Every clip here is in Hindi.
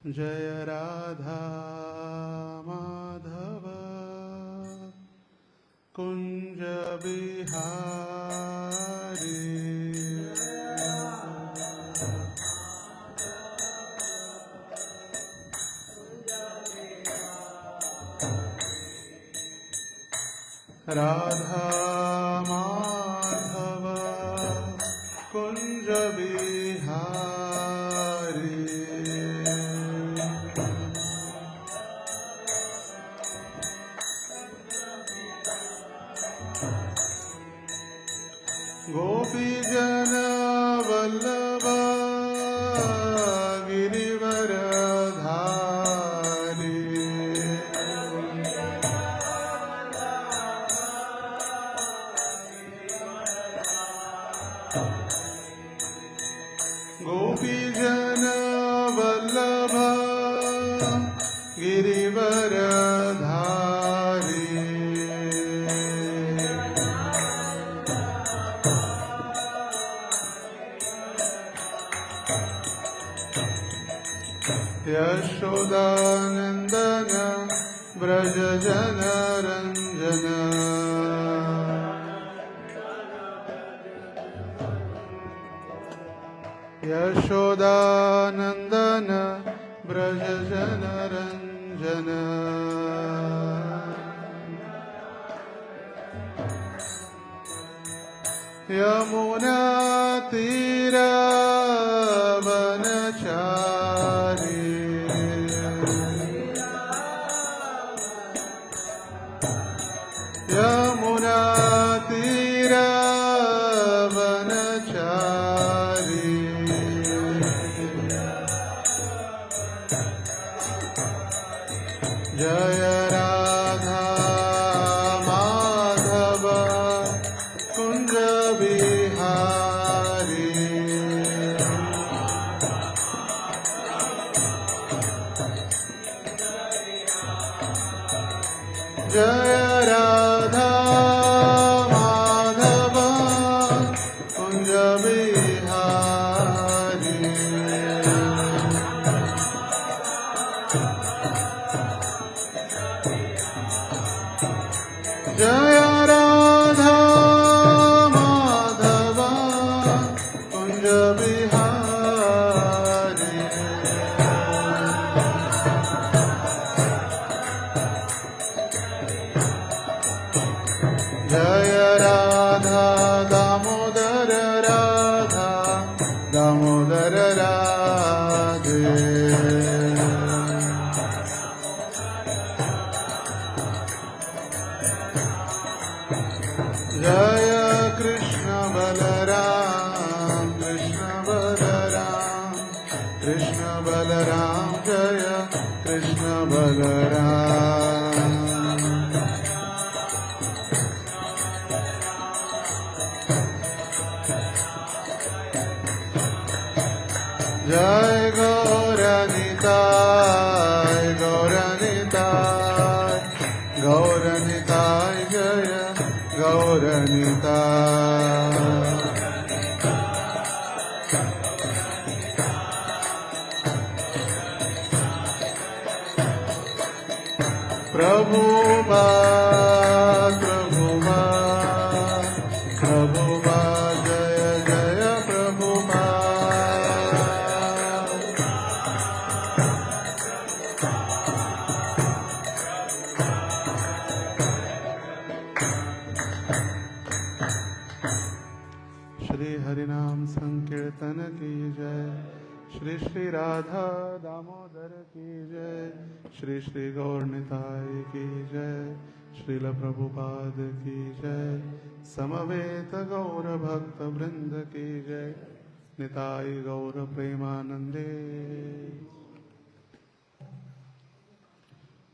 जय राधा माधव कुंज बिहारी। राधा माधव कुंज बिहारी। गोपी जन वल्लभ गिरिवर धारी। गोपी जन वल्लभ गिरिवर धारी। यशोदानंदन व्रज जन रंजन। यशोदानंदन व्रज जन रंजन। यमुना तीरा वनचारी। यमुना तीरा वनचारी। जय राधा माधव कुंज बिहारी। जय राधा माधव कुंज बिहारी। जय राधा माधव कुंज बिहारी। जय राधा दामोदर राधा दामोदर राधे। जय कृष्ण बलराम कृष्ण बलराम कृष्ण बलराम। जय कृष्ण बलराम। जय गौरनिताय गौरनिताय गौरनिताय। जय गौरनिताय। प्रभुपाद प्रभुपाद प्रभुपाद। जय जय प्रभुपाद। श्री हरिनाम संकीर्तन की जय। श्री श्री राधा दामोदर की जय। श्री श्री गौरनिताय की जय। श्रील प्रभुपाद की जय। समवेत गौर भक्त वृंद की जय। निताय गौर प्रेमानंदे।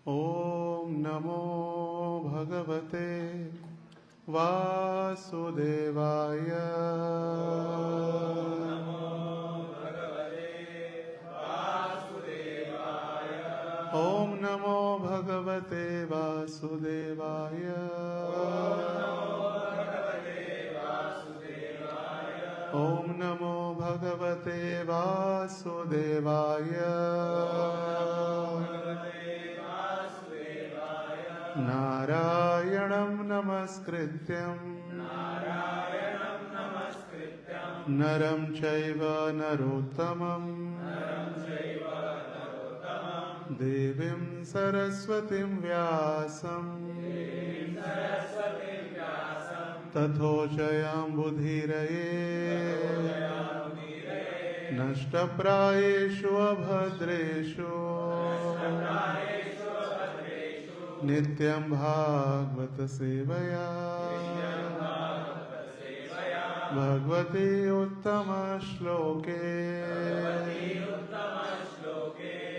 ओम नमो भगवते वासुदेवाय। ओम नमो भगवते वासुदेवाय। ओम नमो भगवते वासुदेवाय। नारायणं नमस्कृत्यं नरं चैव नरोत्तमं देवीं सरस्वतीं व्यासं तथोजयाम्बुधीरये नष्टप्रायेषु अभद्रेषु नित्यं भागवत सेवया भगवती उत्तम श्लोके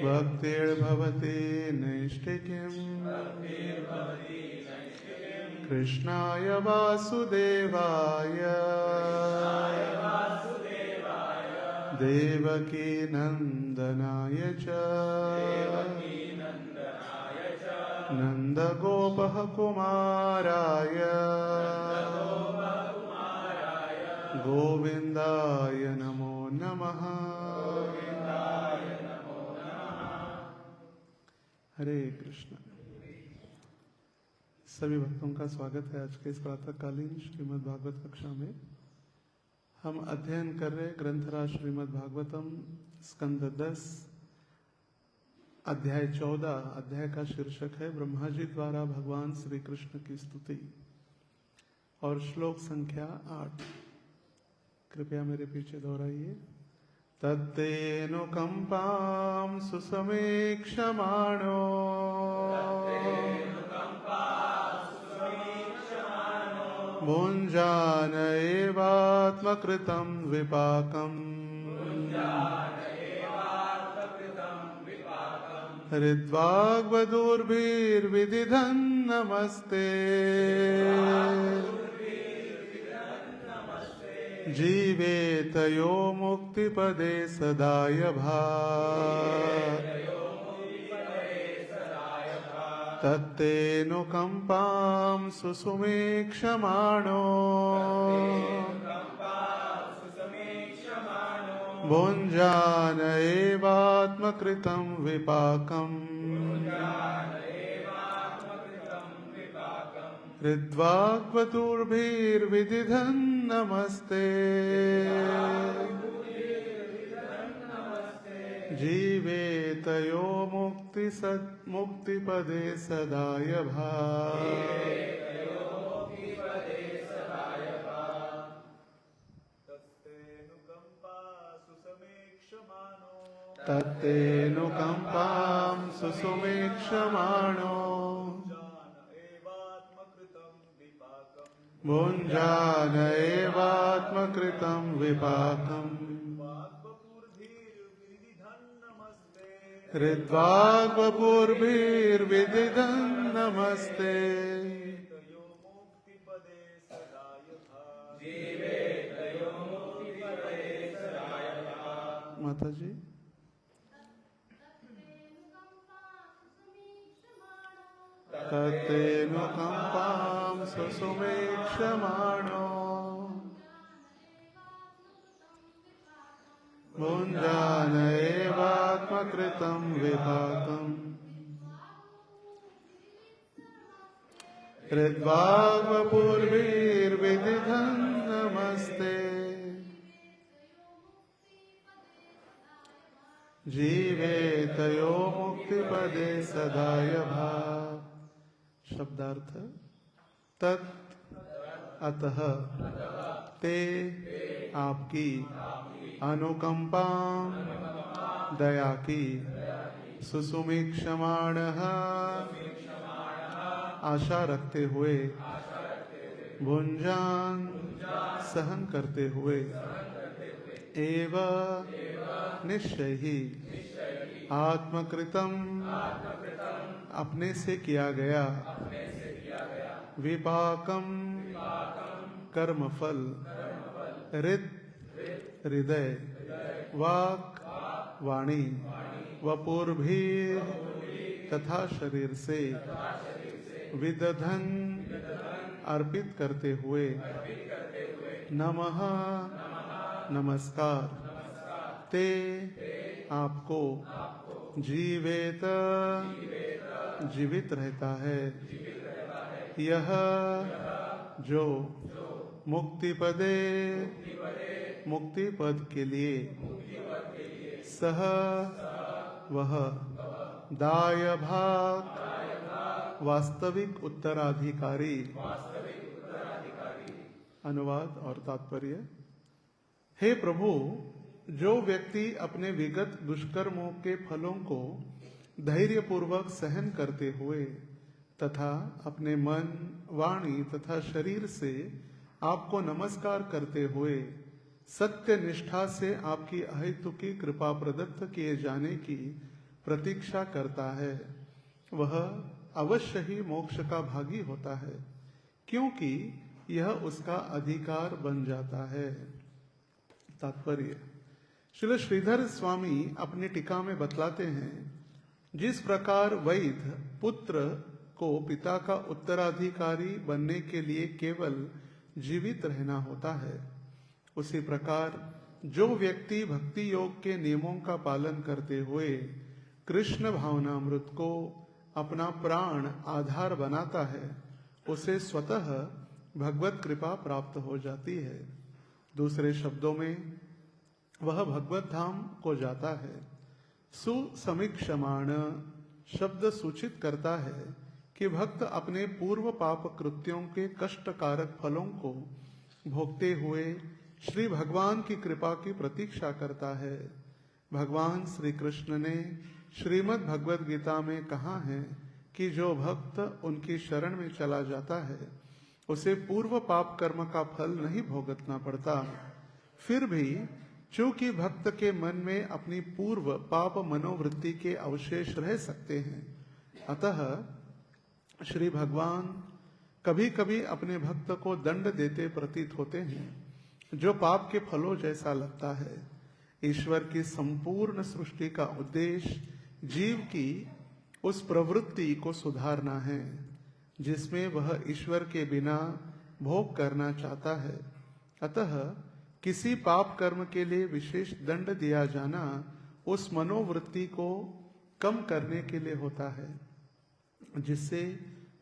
भक्तिर्भवति नैष्ठिकीम् कृष्णाय वासुदेवाय देवकी नंदनाय च नंदगोपः कुमाराय गोविंदाय नमो नमः। हरे कृष्ण। सभी भक्तों का स्वागत है आज के इस प्रातःकालीन श्रीमद् भागवत कक्षा में। हम अध्ययन कर रहे ग्रंथराज श्रीमद् भागवतम स्कंद 10 अध्याय 14। अध्याय का शीर्षक है ब्रह्मा जी द्वारा भगवान श्री कृष्ण की स्तुति और श्लोक संख्या 8। कृपया मेरे पीछे दोहराइए। तत्तेऽनुकंपां सुसमीक्षमाणो भुञ्जान एवात्मकृतं विपाकम् हृद्वाग्वधूर्भिर्विदिधन् नमस्ते जीवेतयो मुक्तिपदे सदाय भात् तत्तेऽनुकंपां सुसमीक्षमाणो भुञ्जान एवात्मकृतं विपाकम् हृद्वाग्वधूर्भिर्विदिधन् नमस्ते जीवेतयो मुक्तिपदे सदाय भात् तत्तेऽनुकंपां सुसमीक्षमाणो भुञ्जान एवात्मकृतं विपाकम् हृद्वाग्वधूर्भिर्विदिधन् नमस्ते माता जी। तत्तेऽनुकंपां सुसमीक्षमाणो भुञ्जान एवात्मकृतं विपाकम् हृद्वाग्वधूर्भिर्विदिधन् नमस्ते जीवेतयो मुक्तिपदे सदाय भात्। शब्दार्थ तत् अतः ते आपकी अनुकंपा दया की सुसुमीक्षमाणः आशा रखते हुए भुंजान सहन करते हुए एव निश्चय ही आत्मकृतम अपने से किया गया विपाकम कर्मफल हृदय वाक वाणी वपुर्भी तथा शरीर से विदधन अर्पित करते हुए नमः नमस्कार ते आपको जीवेत जीवित रहता है। यह जो मुक्ति पदे मुक्ति पद के लिए सह वह दाय भाग वास्तविक उत्तराधिकारी। अनुवाद और तात्पर्य। हे प्रभु, जो व्यक्ति अपने विगत दुष्कर्मों के फलों को धैर्यपूर्वक सहन करते हुए तथा अपने मन, वाणी तथा शरीर से आपको नमस्कार करते हुए सत्य निष्ठा से आपकी अहेतुकी कृपा प्रदत्त किए जाने की प्रतीक्षा करता है, वह अवश्य ही मोक्ष का भागी होता है, क्योंकि यह उसका अधिकार बन जाता है। तात्पर्य। श्री श्रीधर स्वामी अपनी टीका में बतलाते हैं, जिस प्रकार वैध पुत्र को पिता का उत्तराधिकारी बनने के लिए केवल जीवित रहना होता है, उसी प्रकार जो व्यक्ति भक्ति योग के नियमों का पालन करते हुए कृष्ण भावनामृत को अपना प्राण आधार बनाता है, उसे स्वतः भगवत कृपा प्राप्त हो जाती है। दूसरे शब्दों में वह भगवत धाम को जाता है। सुसमीक्षमाण शब्द सूचित करता है कि भक्त अपने पूर्व पाप कृत्यों के कष्टकारक फलों को भोगते हुए श्री भगवान की कृपा की प्रतीक्षा करता है। भगवान श्री कृष्ण ने श्रीमद् भगवद गीता में कहा है कि जो भक्त उनकी शरण में चला जाता है उसे पूर्व पाप कर्म का फल नहीं भोगतना पड़ता। फिर भी चूंकि भक्त के मन में अपनी पूर्व पाप मनोवृत्ति के अवशेष रह सकते हैं, अतः श्री भगवान कभी कभी अपने भक्त को दंड देते प्रतीत होते हैं, जो पाप के फलों जैसा लगता है। ईश्वर की संपूर्ण सृष्टि का उद्देश्य जीव की उस प्रवृत्ति को सुधारना है जिसमें वह ईश्वर के बिना भोग करना चाहता है। अतः किसी पाप कर्म के लिए विशेष दंड दिया जाना उस मनोवृत्ति को कम करने के लिए होता है जिससे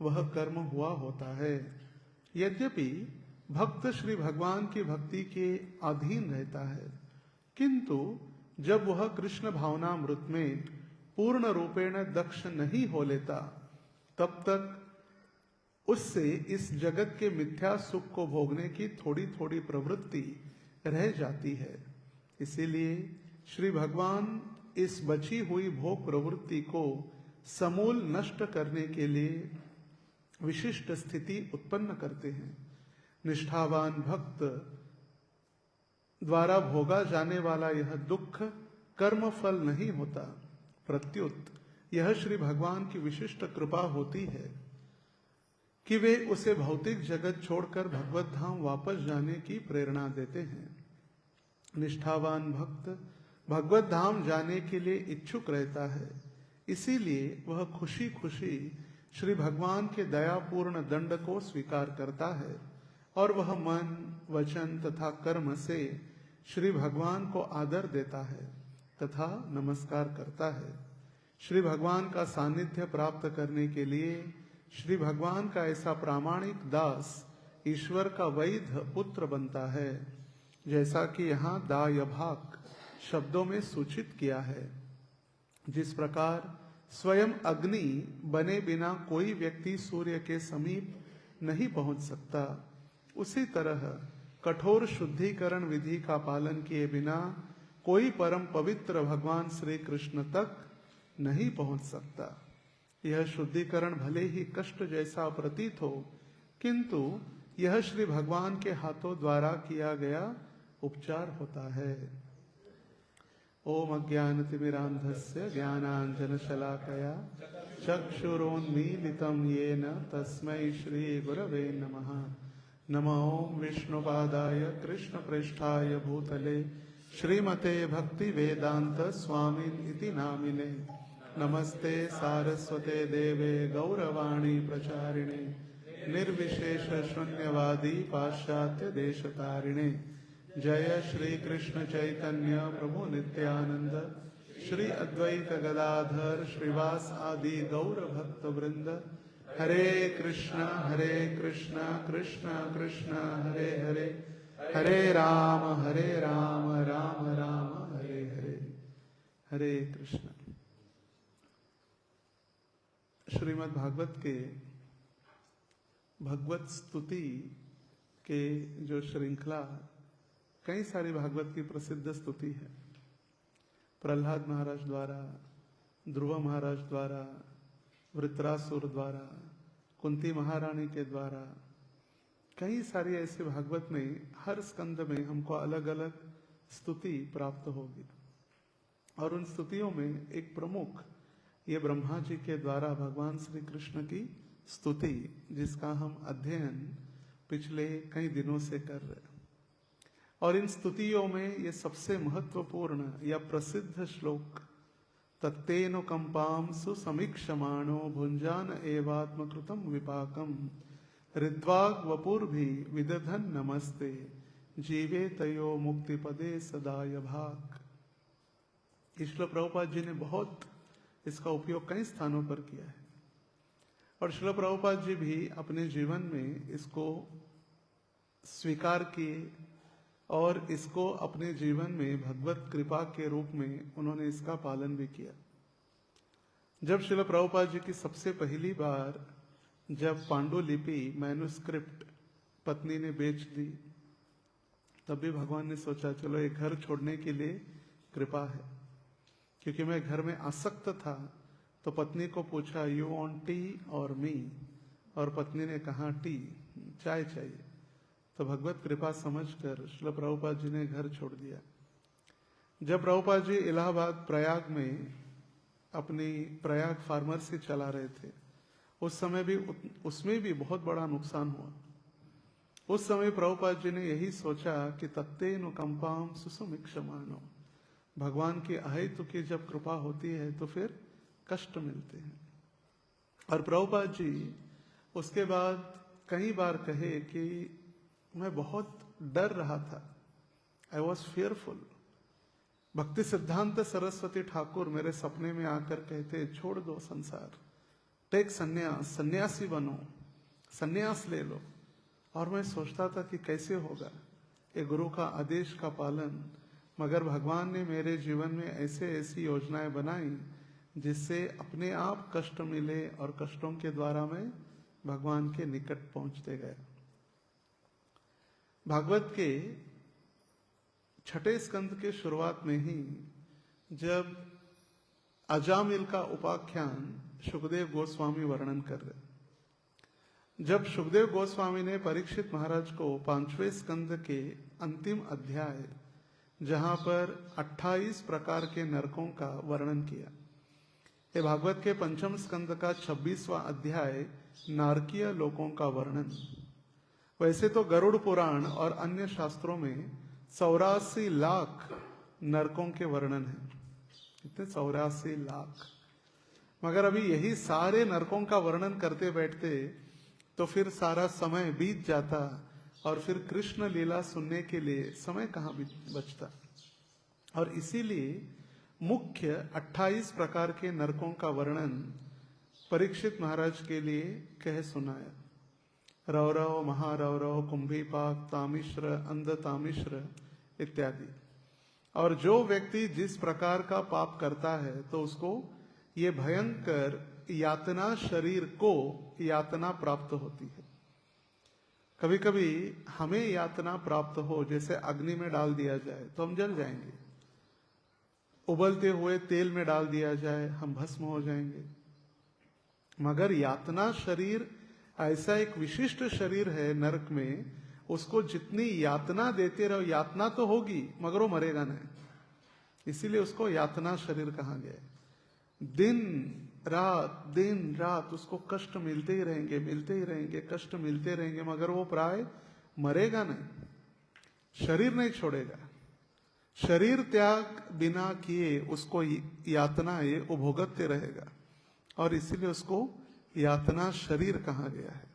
वह कर्म हुआ होता है। यद्यपि भक्त श्री भगवान की भक्ति के अधीन रहता है, किंतु जब वह कृष्ण भावनामृत में पूर्ण रूपेण दक्ष नहीं हो लेता, तब तक उससे इस जगत के मिथ्या सुख को भोगने की थोड़ी थोड़ी प्रवृत्ति रह जाती है। इसीलिए श्री भगवान इस बची हुई भोग प्रवृत्ति को समूल नष्ट करने के लिए विशिष्ट स्थिति उत्पन्न करते हैं। निष्ठावान भक्त द्वारा भोगा जाने वाला यह दुख कर्म फल नहीं होता, प्रत्युत यह श्री भगवान की विशिष्ट कृपा होती है कि वे उसे भौतिक जगत छोड़कर भगवत धाम वापस जाने की प्रेरणा देते हैं। निष्ठावान भक्त भगवत धाम जाने के लिए इच्छुक रहता है, इसीलिए वह खुशी खुशी श्री भगवान के दयापूर्ण दंड को स्वीकार करता है और वह मन, वचन तथा कर्म से श्री भगवान को आदर देता है तथा नमस्कार करता है। श्री भगवान का सानिध्य प्राप्त करने के लिए श्री भगवान का ऐसा प्रामाणिक दास ईश्वर का वैध पुत्र बनता है, जैसा कि यहाँ दायभाग शब्दों में सूचित किया है। जिस प्रकार स्वयं अग्नि बने बिना कोई व्यक्ति सूर्य के समीप नहीं पहुंच सकता, उसी तरह कठोर शुद्धिकरण विधि का पालन किए बिना कोई परम पवित्र भगवान श्री कृष्ण तक नहीं पहुंच सकता। यह शुद्धिकरण भले ही कष्ट जैसा प्रतीत हो, किंतु यह श्री भगवान के हाथों द्वारा किया गया उपचार होता है। ओम अज्ञानतिमिरान्धस्य ज्ञानाञ्जनशलाकया चक्षुरोन्मीलितं येन तस्मै श्रीगुरवे नमः। नमो विष्णुपादाय कृष्णप्रेष्ठाय भूतले श्रीमते भक्तिवेदान्त स्वामिनिति नामिने। नमस्ते सारस्वते देवे गौरवाणी प्रचारिणे निर्विशेष शून्यवादी पाश्चात्य देशतारिणे। जय श्री कृष्ण चैतन्य प्रभु नित्यानंद श्री अद्वैत गदाधर श्रीवास आदि गौर भक्त वृंद। हरे कृष्ण कृष्ण कृष्ण हरे हरे, हरे राम राम राम हरे हरे। हरे कृष्ण। श्रीमद् भागवत के भगवत स्तुति के जो श्रृंखला, कई सारी भागवत की प्रसिद्ध स्तुति है। प्रहलाद महाराज द्वारा, ध्रुव महाराज द्वारा, वृत्रासुर द्वारा, कुंती महारानी के द्वारा, कई सारी ऐसे भागवत में हर स्कंद में हमको अलग अलग स्तुति प्राप्त होगी। और उन स्तुतियों में एक प्रमुख ये ब्रह्मा जी के द्वारा भगवान श्री कृष्ण की स्तुति, जिसका हम अध्ययन पिछले कई दिनों से कर रहे हैं। और इन स्तुतियों में ये सबसे महत्वपूर्ण या प्रसिद्ध श्लोक, तत्तेनुकंपां सुसमीक्षमाणो भुंजान एवात्मकृतं विपाकम ऋद्वाग वपुर्भि विदधन नमस्ते जीवे तयो मुक्ति पदे सदाय भाग। श्रील प्रभुपाद जी ने बहुत इसका उपयोग कई स्थानों पर किया है। और श्रील प्रभुपाद जी भी अपने जीवन में इसको स्वीकार किए और इसको अपने जीवन में भगवत कृपा के रूप में उन्होंने इसका पालन भी किया। जब श्रील प्रभुपाद जी की सबसे पहली बार जब पांडुलिपि मैन्युस्क्रिप्ट पत्नी ने बेच दी, तब भी भगवान ने सोचा चलो एक घर छोड़ने के लिए कृपा है। क्योंकि मैं घर में आसक्त था तो पत्नी को पूछा यू वांट टी और मी, और पत्नी ने कहा टी, चाय चाहिए। तो भगवत कृपा समझकर श्रील प्रभुपाद जी ने घर छोड़ दिया। जब प्रभुपाद जी इलाहाबाद प्रयाग में अपनी प्रयाग फार्मेसी चला रहे थे, उस समय भी उसमें भी बहुत बड़ा नुकसान हुआ। उस समय प्रभुपाद जी ने यही सोचा कि तत्तेनुकंपां सुसमीक्षमाणो, भगवान की अहेतु की जब कृपा होती है तो फिर कष्ट मिलते हैं। और प्रभुपाद जी उसके बाद कई बार कहे कि मैं बहुत डर रहा था, आई वॉज फियरफुल। भक्ति सिद्धांत सरस्वती ठाकुर मेरे सपने में आकर कहते छोड़ दो संसार, टेक संन्यास, सन्यासी बनो, संन्यास ले लो। और मैं सोचता था कि कैसे होगा ये गुरु का आदेश का पालन। मगर भगवान ने मेरे जीवन में ऐसे ऐसी योजनाएं बनाई जिससे अपने आप कष्ट मिले और कष्टों के द्वारा मैं भगवान के निकट पहुंचते गए। भागवत के छठे स्कंद के शुरुआत में ही जब अजामिल का उपाख्यान सुखदेव गोस्वामी वर्णन कर रहे, जब सुखदेव गोस्वामी ने परीक्षित महाराज को 5वें स्कंद के अंतिम अध्याय, जहां पर 28 प्रकार के नरकों का वर्णन किया। ये भागवत के 5म स्कंद का 26वां अध्याय नारकीय लोकों का वर्णन। वैसे तो गरुड़ पुराण और अन्य शास्त्रों में 84 लाख नरकों के वर्णन है। कितने? 84 लाख। मगर अभी यही सारे नरकों का वर्णन करते बैठते तो फिर सारा समय बीत जाता और फिर कृष्ण लीला सुनने के लिए समय कहाँ बचता। और इसीलिए मुख्य 28 प्रकार के नरकों का वर्णन परीक्षित महाराज के लिए कह सुनाया। रौरव, महारौरव, कुंभीपाक, तामिश्र, अंध तामिश्र इत्यादि। और जो व्यक्ति जिस प्रकार का पाप करता है तो उसको ये भयंकर यातना शरीर को यातना प्राप्त होती है। कभी कभी हमें यातना प्राप्त हो, जैसे अग्नि में डाल दिया जाए तो हम जल जाएंगे, उबलते हुए तेल में डाल दिया जाए हम भस्म हो जाएंगे। मगर यातना शरीर ऐसा एक विशिष्ट शरीर है नरक में, उसको जितनी यातना देते रहो, यातना तो होगी मगर वो मरेगा नहीं, इसीलिए उसको यातना शरीर कहा गया है। दिन रात उसको कष्ट मिलते ही रहेंगे, कष्ट मिलते रहेंगे, मगर वो प्राय मरेगा नहीं, शरीर नहीं छोड़ेगा। शरीर त्याग बिना किए उसको यातना ये उपभोगते रहेगा, और इसीलिए उसको यातना शरीर कहा गया है।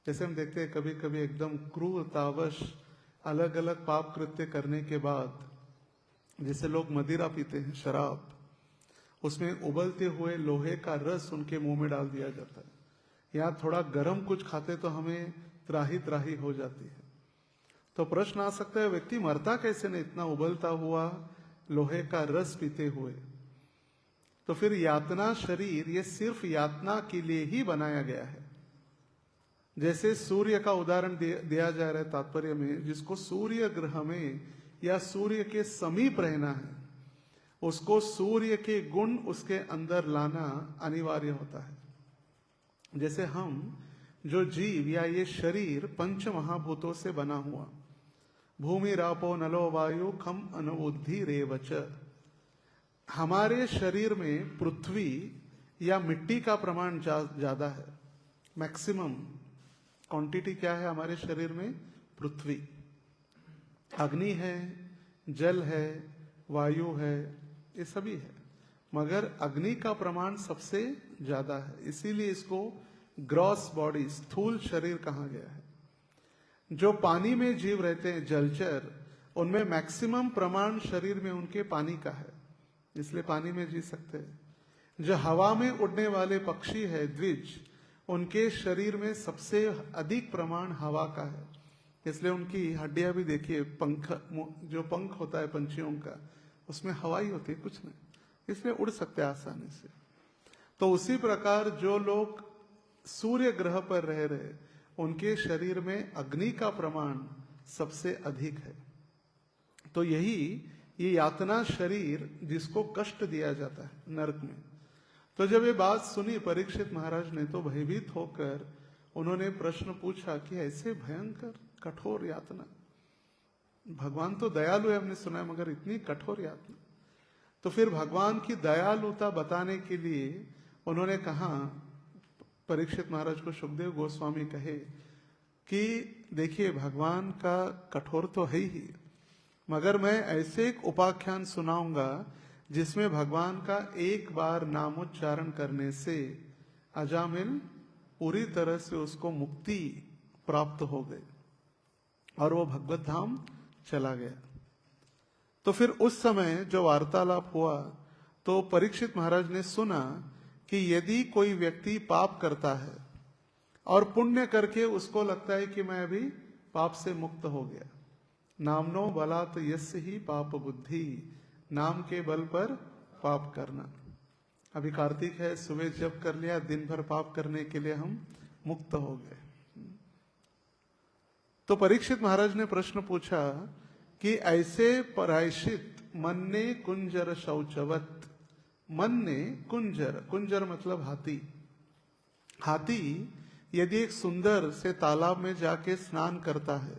जैसे हम देखते हैं कभी कभी एकदम क्रूरतावश अलग अलग पाप कृत्य करने के बाद, जैसे लोग मदिरा पीते हैं, शराब, उसमें उबलते हुए लोहे का रस उनके मुंह में डाल दिया जाता है। या थोड़ा गर्म कुछ खाते तो हमें त्राही त्राही हो जाती है। तो प्रश्न आ सकता है, व्यक्ति मरता कैसे नहीं इतना उबलता हुआ लोहे का रस पीते हुए? तो फिर यातना शरीर ये सिर्फ यातना के लिए ही बनाया गया है। जैसे सूर्य का उदाहरण दिया जा रहा है तात्पर्य में, जिसको सूर्य ग्रह में या सूर्य के समीप रहना है, उसको सूर्य के गुण उसके अंदर लाना अनिवार्य होता है। जैसे हम जो जीव या ये शरीर पंच महाभूतों से बना हुआ, भूमि रापो नलो वायु खम अनुबुद्धि रेवच, हमारे शरीर में पृथ्वी या मिट्टी का प्रमाण ज्यादा है। मैक्सिमम क्वांटिटी क्या है हमारे शरीर में? पृथ्वी। अग्नि है, जल है, वायु है, ये सभी है, मगर अग्नि का प्रमाण सबसे ज्यादा है। इसीलिए इसको ग्रॉस बॉडी, स्थूल शरीर कहा गया है। जो पानी में जीव रहते हैं, जलचर, उनमें मैक्सिमम प्रमाण शरीर में उनके पानी का है, इसलिए पानी में जी सकते हैं। जो हवा में उड़ने वाले पक्षी है, द्विज, उनके शरीर में सबसे अधिक प्रमाण हवा का है, इसलिए उनकी हड्डियां भी देखिए, पंख, जो पंख होता है पंछियों का, उसमें हवा ही होती है, कुछ नहीं, इसलिए उड़ सकते हैं आसानी से। तो उसी प्रकार जो लोग सूर्य ग्रह पर रह रहे, उनके शरीर में अग्नि का प्रमाण सबसे अधिक है। तो यही ये यातना शरीर जिसको कष्ट दिया जाता है नरक में। तो जब ये बात सुनी परीक्षित महाराज ने, तो भयभीत होकर उन्होंने प्रश्न पूछा कि ऐसे भयंकर कठोर यातना, भगवान तो दयालु है हमने सुना है, मगर इतनी कठोर यातना। तो फिर भगवान की दयालुता बताने के लिए उन्होंने कहा, परीक्षित महाराज को सुखदेव गोस्वामी कहे कि देखिए भगवान का कठोर तो है ही, मगर मैं ऐसे एक उपाख्यान सुनाऊंगा जिसमें भगवान का एक बार नामोच्चारण करने से अजामिल पूरी तरह से उसको मुक्ति प्राप्त हो गई और वो भगवत धाम चला गया। तो फिर उस समय जो वार्तालाप हुआ, तो परीक्षित महाराज ने सुना कि यदि कोई व्यक्ति पाप करता है और पुण्य करके उसको लगता है कि मैं अभी पाप से मुक्त हो गया, नामनो बलात् यस्य ही पाप बुद्धि, नाम के बल पर पाप करना। अभी कार्तिक है, सुबह जप कर लिया, दिन भर पाप करने के लिए हम मुक्त हो गए। तो परीक्षित महाराज ने प्रश्न पूछा कि ऐसे प्रायश्चित मन्ने कुंजर शौचवत, मन्ने कुंजर, कुंजर मतलब हाथी, हाथी यदि एक सुंदर से तालाब में जाके स्नान करता है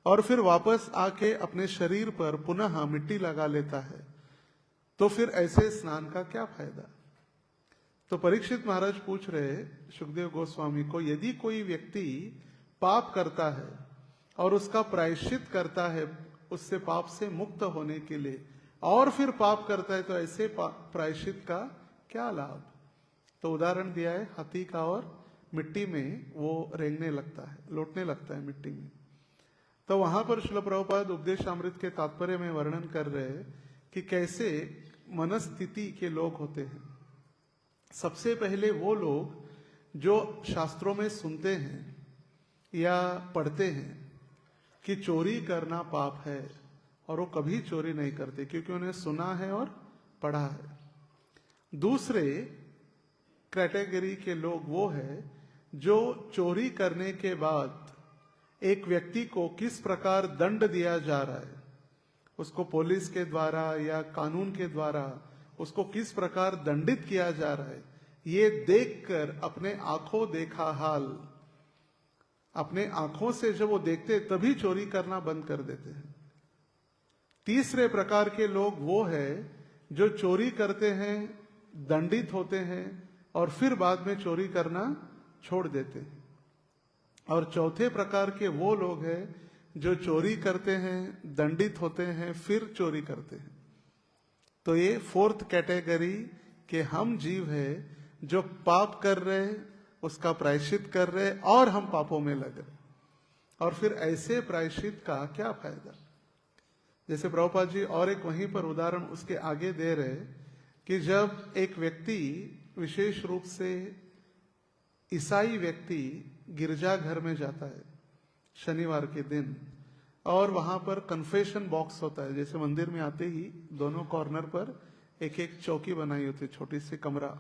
और फिर वापस आके अपने शरीर पर पुनः मिट्टी लगा लेता है, तो फिर ऐसे स्नान का क्या फायदा? तो परीक्षित महाराज पूछ रहे सुखदेव गोस्वामी को, यदि कोई व्यक्ति पाप करता है और उसका प्रायश्चित करता है उससे पाप से मुक्त होने के लिए, और फिर पाप करता है, तो ऐसे प्रायश्चित का क्या लाभ? तो उदाहरण दिया है हाथी का, और मिट्टी में वो रेंगने लगता है, लौटने लगता है मिट्टी में। तो वहां पर श्रील प्रभुपाद उपदेशामृत के तात्पर्य में वर्णन कर रहे हैं कि कैसे मनस्थिति के लोग होते हैं। सबसे पहले वो लोग जो शास्त्रों में सुनते हैं या पढ़ते हैं कि चोरी करना पाप है, और वो कभी चोरी नहीं करते क्योंकि उन्हें सुना है और पढ़ा है। दूसरे कैटेगरी के लोग वो है जो चोरी करने के बाद एक व्यक्ति को किस प्रकार दंड दिया जा रहा है, उसको पुलिस के द्वारा या कानून के द्वारा उसको किस प्रकार दंडित किया जा रहा है, ये देखकर अपने आंखों देखा हाल, अपने आंखों से जब वो देखते तभी चोरी करना बंद कर देते हैं। तीसरे प्रकार के लोग वो है जो चोरी करते हैं, दंडित होते हैं और फिर बाद में चोरी करना छोड़ देते हैं। और चौथे प्रकार के वो लोग हैं जो चोरी करते हैं, दंडित होते हैं, फिर चोरी करते हैं। तो ये फोर्थ कैटेगरी के हम जीव है जो पाप कर रहे, उसका प्रायश्चित कर रहे और हम पापों में लग रहे, और फिर ऐसे प्रायश्चित का क्या फायदा? जैसे प्रभुपाद जी और एक वहीं पर उदाहरण उसके आगे दे रहे कि जब एक व्यक्ति, विशेष रूप से ईसाई व्यक्ति, गिरजाघर में जाता है शनिवार के दिन, और वहां पर कन्फेशन बॉक्स होता है, जैसे मंदिर में आते ही दोनों कॉर्नर पर एक एक चौकी बनाई होती है, छोटी सी कमरा,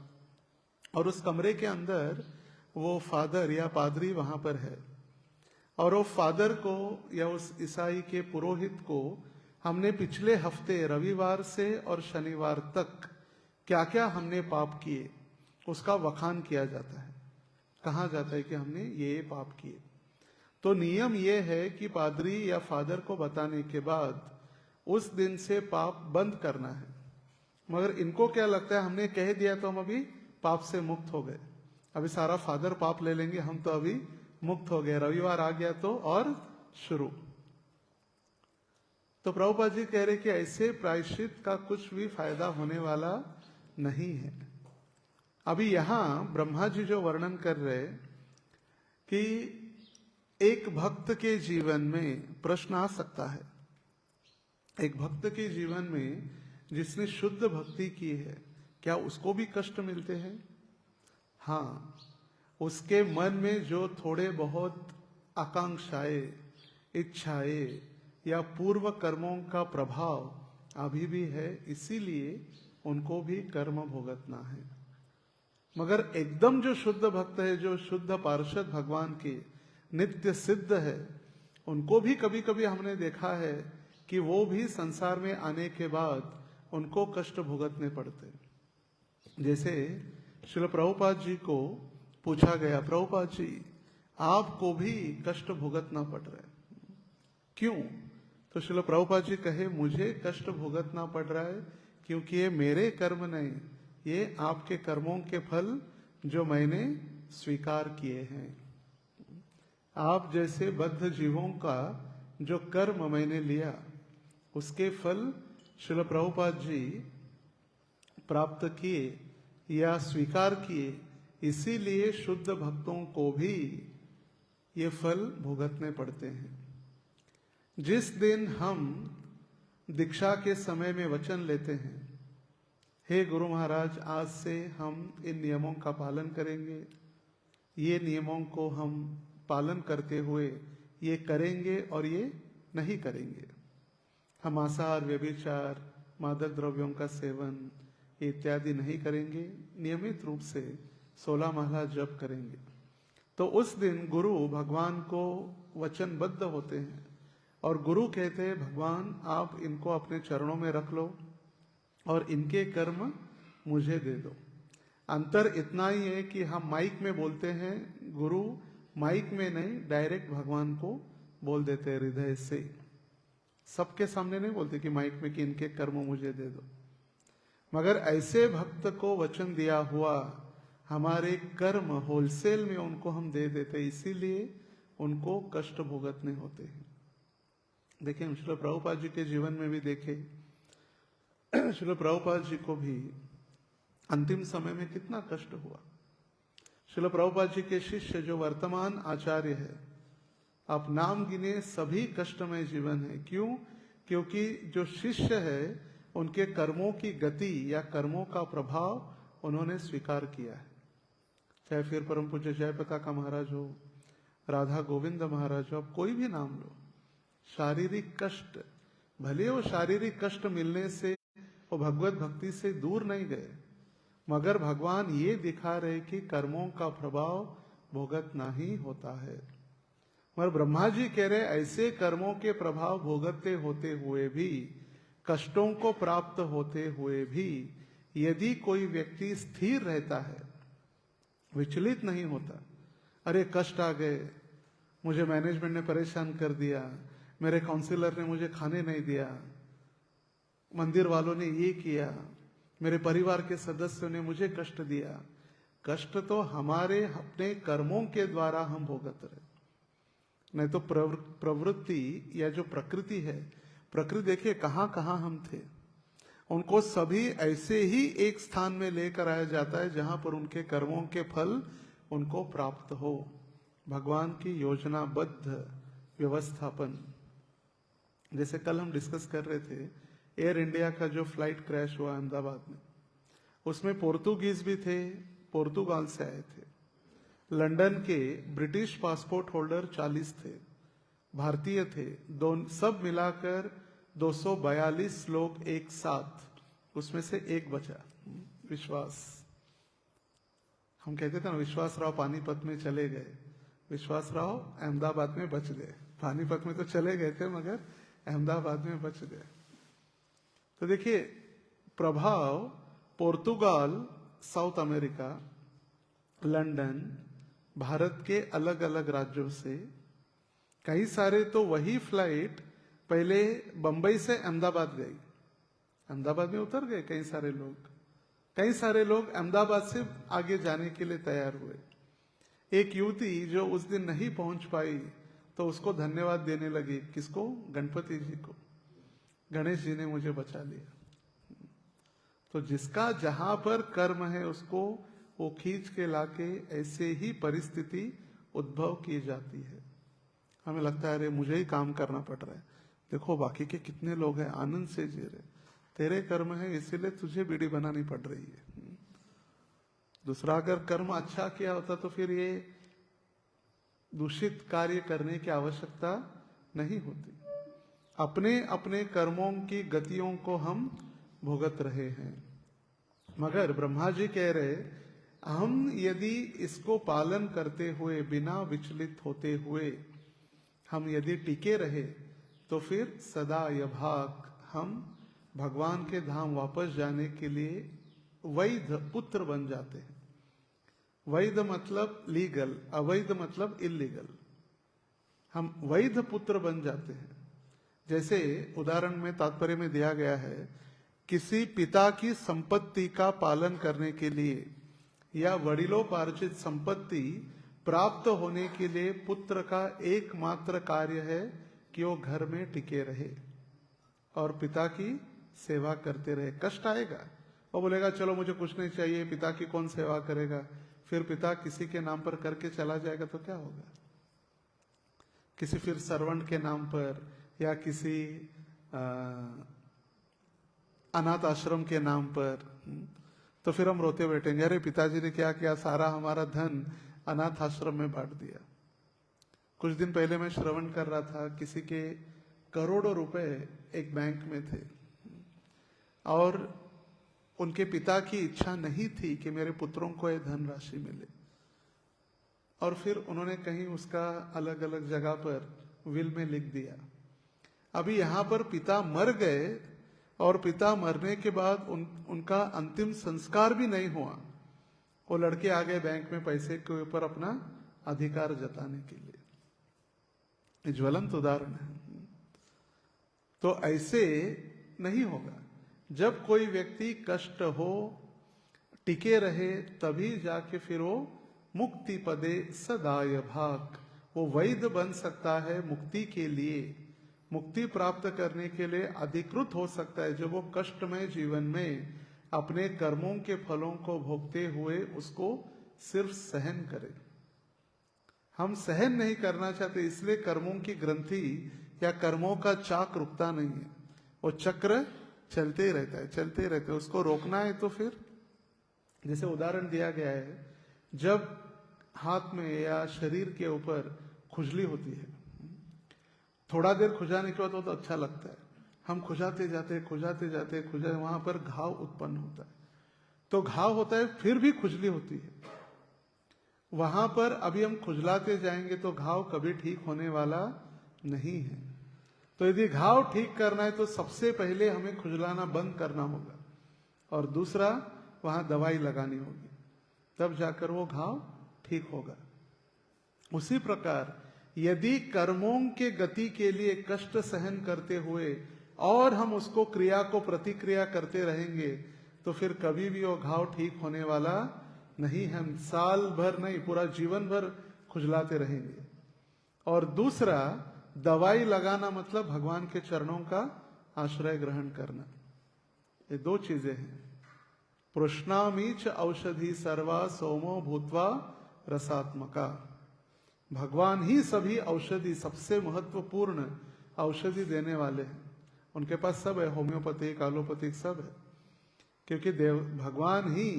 और उस कमरे के अंदर वो फादर या पादरी वहां पर है, और वो फादर को या उस ईसाई के पुरोहित को हमने पिछले हफ्ते रविवार से और शनिवार तक क्या क्या हमने पाप किए उसका वखान किया जाता है, कहा जाता है कि हमने ये पाप किए। तो नियम ये है कि पादरी या फादर को बताने के बाद उस दिन से पाप बंद करना है। मगर इनको क्या लगता है, हमने कह दिया तो हम अभी पाप से मुक्त हो गए, अभी सारा फादर पाप ले लेंगे, हम तो अभी मुक्त हो गए, रविवार आ गया तो और शुरू। तो प्रभुपाद जी कह रहे कि ऐसे प्रायश्चित का कुछ भी फायदा होने वाला नहीं है। अभी यहां ब्रह्मा जी जो वर्णन कर रहे कि एक भक्त के जीवन में प्रश्न आ सकता है, एक भक्त के जीवन में जिसने शुद्ध भक्ति की है, क्या उसको भी कष्ट मिलते हैं? हाँ, उसके मन में जो थोड़े बहुत आकांक्षाएं, इच्छाएं या पूर्व कर्मों का प्रभाव अभी भी है, इसीलिए उनको भी कर्म भुगतना है। मगर एकदम जो शुद्ध भक्त है, जो शुद्ध पार्षद भगवान के नित्य सिद्ध है, उनको भी कभी कभी हमने देखा है कि वो भी संसार में आने के बाद उनको कष्ट भुगतने पड़ते। जैसे श्रील प्रभुपाद जी को पूछा गया, प्रभुपाद जी आपको भी कष्ट भुगतना पड़ रहा है, क्यों? तो श्रील प्रभुपाद जी कहे, मुझे कष्ट भुगतना पड़ रहा है क्योंकि ये मेरे कर्म नहीं, ये आपके कर्मों के फल जो मैंने स्वीकार किए हैं। आप जैसे बद्ध जीवों का जो कर्म मैंने लिया, उसके फल श्रील प्रभुपाद जी प्राप्त किए या स्वीकार किए, इसीलिए शुद्ध भक्तों को भी ये फल भुगतने पड़ते हैं। जिस दिन हम दीक्षा के समय में वचन लेते हैं, हे गुरु महाराज, आज से हम इन नियमों का पालन करेंगे, ये नियमों को हम पालन करते हुए ये करेंगे और ये नहीं करेंगे, हम मांसाहार, व्यभिचार, मादक द्रव्यों का सेवन इत्यादि नहीं करेंगे, नियमित रूप से 16 माला जप करेंगे। तो उस दिन गुरु भगवान को वचनबद्ध होते हैं और गुरु कहते हैं, भगवान आप इनको अपने चरणों में रख लो और इनके कर्म मुझे दे दो। अंतर इतना ही है कि हम माइक में बोलते हैं, गुरु माइक में नहीं, डायरेक्ट भगवान को बोल देते हैं हृदय से, सबके सामने नहीं बोलते कि माइक में कि इनके कर्म मुझे दे दो। मगर ऐसे भक्त को वचन दिया हुआ हमारे कर्म होलसेल में उनको हम दे देते, इसीलिए उनको कष्ट भुगतने होते हैं। देखिए, श्रील प्रभुपाद जी के जीवन में भी देखे, श्रील प्रभुपाद जी को भी अंतिम समय में कितना कष्ट हुआ। श्रील प्रभुपाद जी के शिष्य जो वर्तमान आचार्य है, आप नाम गिने सभी कष्टमय जीवन है। क्यों? क्योंकि जो शिष्य है उनके कर्मों की गति या कर्मों का प्रभाव उन्होंने स्वीकार किया है। चाहे फिर परम पूज्य जयप्रकाश महाराज हो, राधा गोविंद महाराज हो, आप कोई भी नाम लो, शारीरिक कष्ट, भले वो शारीरिक कष्ट मिलने से वो भगवत भक्ति से दूर नहीं गए, मगर भगवान ये दिखा रहे कि कर्मों का प्रभाव भुगतना ही होता है। मगर ब्रह्मा जी कह रहे, ऐसे कर्मों के प्रभाव भोगते होते हुए भी, कष्टों को प्राप्त होते हुए भी, यदि कोई व्यक्ति स्थिर रहता है, विचलित नहीं होता, अरे कष्ट आ गए, मुझे मैनेजमेंट ने परेशान कर दिया, मेरे काउंसिलर ने मुझे खाने नहीं दिया, मंदिर वालों ने ये किया, मेरे परिवार के सदस्यों ने मुझे कष्ट दिया। कष्ट तो हमारे अपने कर्मों के द्वारा हम भोगत रहे, नहीं तो प्रवृत्ति या जो प्रकृति है, प्रकृति देखिए कहां कहां हम थे, उनको सभी ऐसे ही एक स्थान में लेकर आया जाता है जहां पर उनके कर्मों के फल उनको प्राप्त हो। भगवान की योजनाबद्ध व्यवस्थापन, जैसे कल हम डिस्कस कर रहे थे एयर इंडिया का जो फ्लाइट क्रैश हुआ अहमदाबाद में, उसमें पोर्तुगीज भी थे, पोर्तुगाल से आए थे। लंदन के ब्रिटिश पासपोर्ट होल्डर 40 थे, भारतीय थे, सब मिलाकर 242 लोग एक साथ, उसमें से एक बचा विश्वास। हम कहते थे ना, विश्वास राव पानीपत में चले गए, विश्वास राव अहमदाबाद में बच गए। पानीपत में तो चले गए थे मगर अहमदाबाद में बच गए। तो देखिए प्रभाव Portugal, south America, London, Bharat के अलग अलग राज्यों से कई सारे तो वही फ्लाइट पहले बंबई से अहमदाबाद गई, अहमदाबाद में उतर गए कई सारे लोग अहमदाबाद से आगे जाने के लिए तैयार हुए। एक युवती जो उस दिन नहीं पहुंच पाई तो उसको धन्यवाद देने लगी, किसको? गणपति जी को, गणेश जी ने मुझे बचा लिया। तो जिसका जहां पर कर्म है उसको वो खींच के लाके ऐसे ही परिस्थिति उद्भव की जाती है। हमें लगता है अरे मुझे ही काम करना पड़ रहा है, देखो बाकी के कितने लोग हैं आनंद से जी रहे, तेरे कर्म है इसीलिए तुझे बीड़ी बनानी पड़ रही है। दूसरा अगर कर्म अच्छा किया होता तो फिर ये दूषित कार्य करने की आवश्यकता नहीं होती। अपने अपने कर्मों की गतियों को हम भुगत रहे हैं, मगर ब्रह्मा जी कह रहे हम यदि इसको पालन करते हुए, बिना विचलित होते हुए हम यदि टिके रहे तो फिर सदा यभाग हम भगवान के धाम वापस जाने के लिए वैध पुत्र बन जाते हैं। वैध मतलब लीगल, अवैध मतलब इलीगल। हम वैध पुत्र बन जाते हैं। जैसे उदाहरण में तात्पर्य में दिया गया है, किसी पिता की संपत्ति का पालन करने के लिए या वडिलोपार्जित संपत्ति प्राप्त होने के लिए पुत्र का एकमात्र कार्य है कि वो घर में टिके रहे और पिता की सेवा करते रहे। कष्ट आएगा, वो बोलेगा चलो मुझे कुछ नहीं चाहिए, पिता की कौन सेवा करेगा। फिर पिता किसी के नाम पर करके चला जाएगा तो क्या होगा? किसी फिर सर्वेंट के नाम पर या किसी अनाथ आश्रम के नाम पर, तो फिर हम रोते बैठेंगे, अरे पिताजी ने क्या किया, सारा हमारा धन अनाथ आश्रम में बांट दिया। कुछ दिन पहले मैं श्रवण कर रहा था, किसी के करोड़ों रुपए एक बैंक में थे और उनके पिता की इच्छा नहीं थी कि मेरे पुत्रों को यह धनराशि मिले, और फिर उन्होंने कहीं उसका अलग अलग जगह पर विल में लिख दिया। अभी यहां पर पिता मर गए और पिता मरने के बाद उनका अंतिम संस्कार भी नहीं हुआ, वो लड़के आ गए बैंक में पैसे के ऊपर अपना अधिकार जताने के लिए। ज्वलंत उदाहरण है। तो ऐसे नहीं होगा। जब कोई व्यक्ति कष्ट हो, टिके रहे, तभी जाके फिर वो मुक्ति पदे सदाय भाग, वो वैध बन सकता है मुक्ति के लिए, मुक्ति प्राप्त करने के लिए अधिकृत हो सकता है। जब वो कष्टमय जीवन में अपने कर्मों के फलों को भोगते हुए उसको सिर्फ सहन करे। हम सहन नहीं करना चाहते, इसलिए कर्मों की ग्रंथि या कर्मों का चाक रुकता नहीं है, वो चक्र चलते ही रहता है, चलते ही रहता है। उसको रोकना है तो फिर जैसे उदाहरण दिया गया है, जब हाथ में या शरीर के ऊपर खुजली होती है, थोड़ा देर खुजाने के बाद तो अच्छा लगता है, हम खुजाते जाते वहां पर घाव उत्पन्न होता है। तो घाव होता है, फिर भी खुजली होती है, वहां पर अभी हम खुजलाते जाएंगे तो घाव कभी ठीक होने वाला नहीं है। तो यदि घाव ठीक करना है तो सबसे पहले हमें खुजलाना बंद करना होगा और दूसरा वहां दवाई लगानी होगी, तब जाकर वो घाव ठीक होगा। उसी प्रकार यदि कर्मों के गति के लिए कष्ट सहन करते हुए और हम उसको क्रिया को प्रतिक्रिया करते रहेंगे तो फिर कभी भी वो घाव ठीक होने वाला नहीं। हम साल भर नहीं, पूरा जीवन भर खुजलाते रहेंगे। और दूसरा, दवाई लगाना मतलब भगवान के चरणों का आश्रय ग्रहण करना। ये दो चीजें हैं। पुष्णामीच औषधि सर्वा सोमो भूतवा रसात्मका। भगवान ही सभी औषधि, सबसे महत्वपूर्ण औषधि देने वाले हैं। उनके पास सब है, होम्योपैथिक, एलोपैथिक सब है। क्योंकि भगवान ही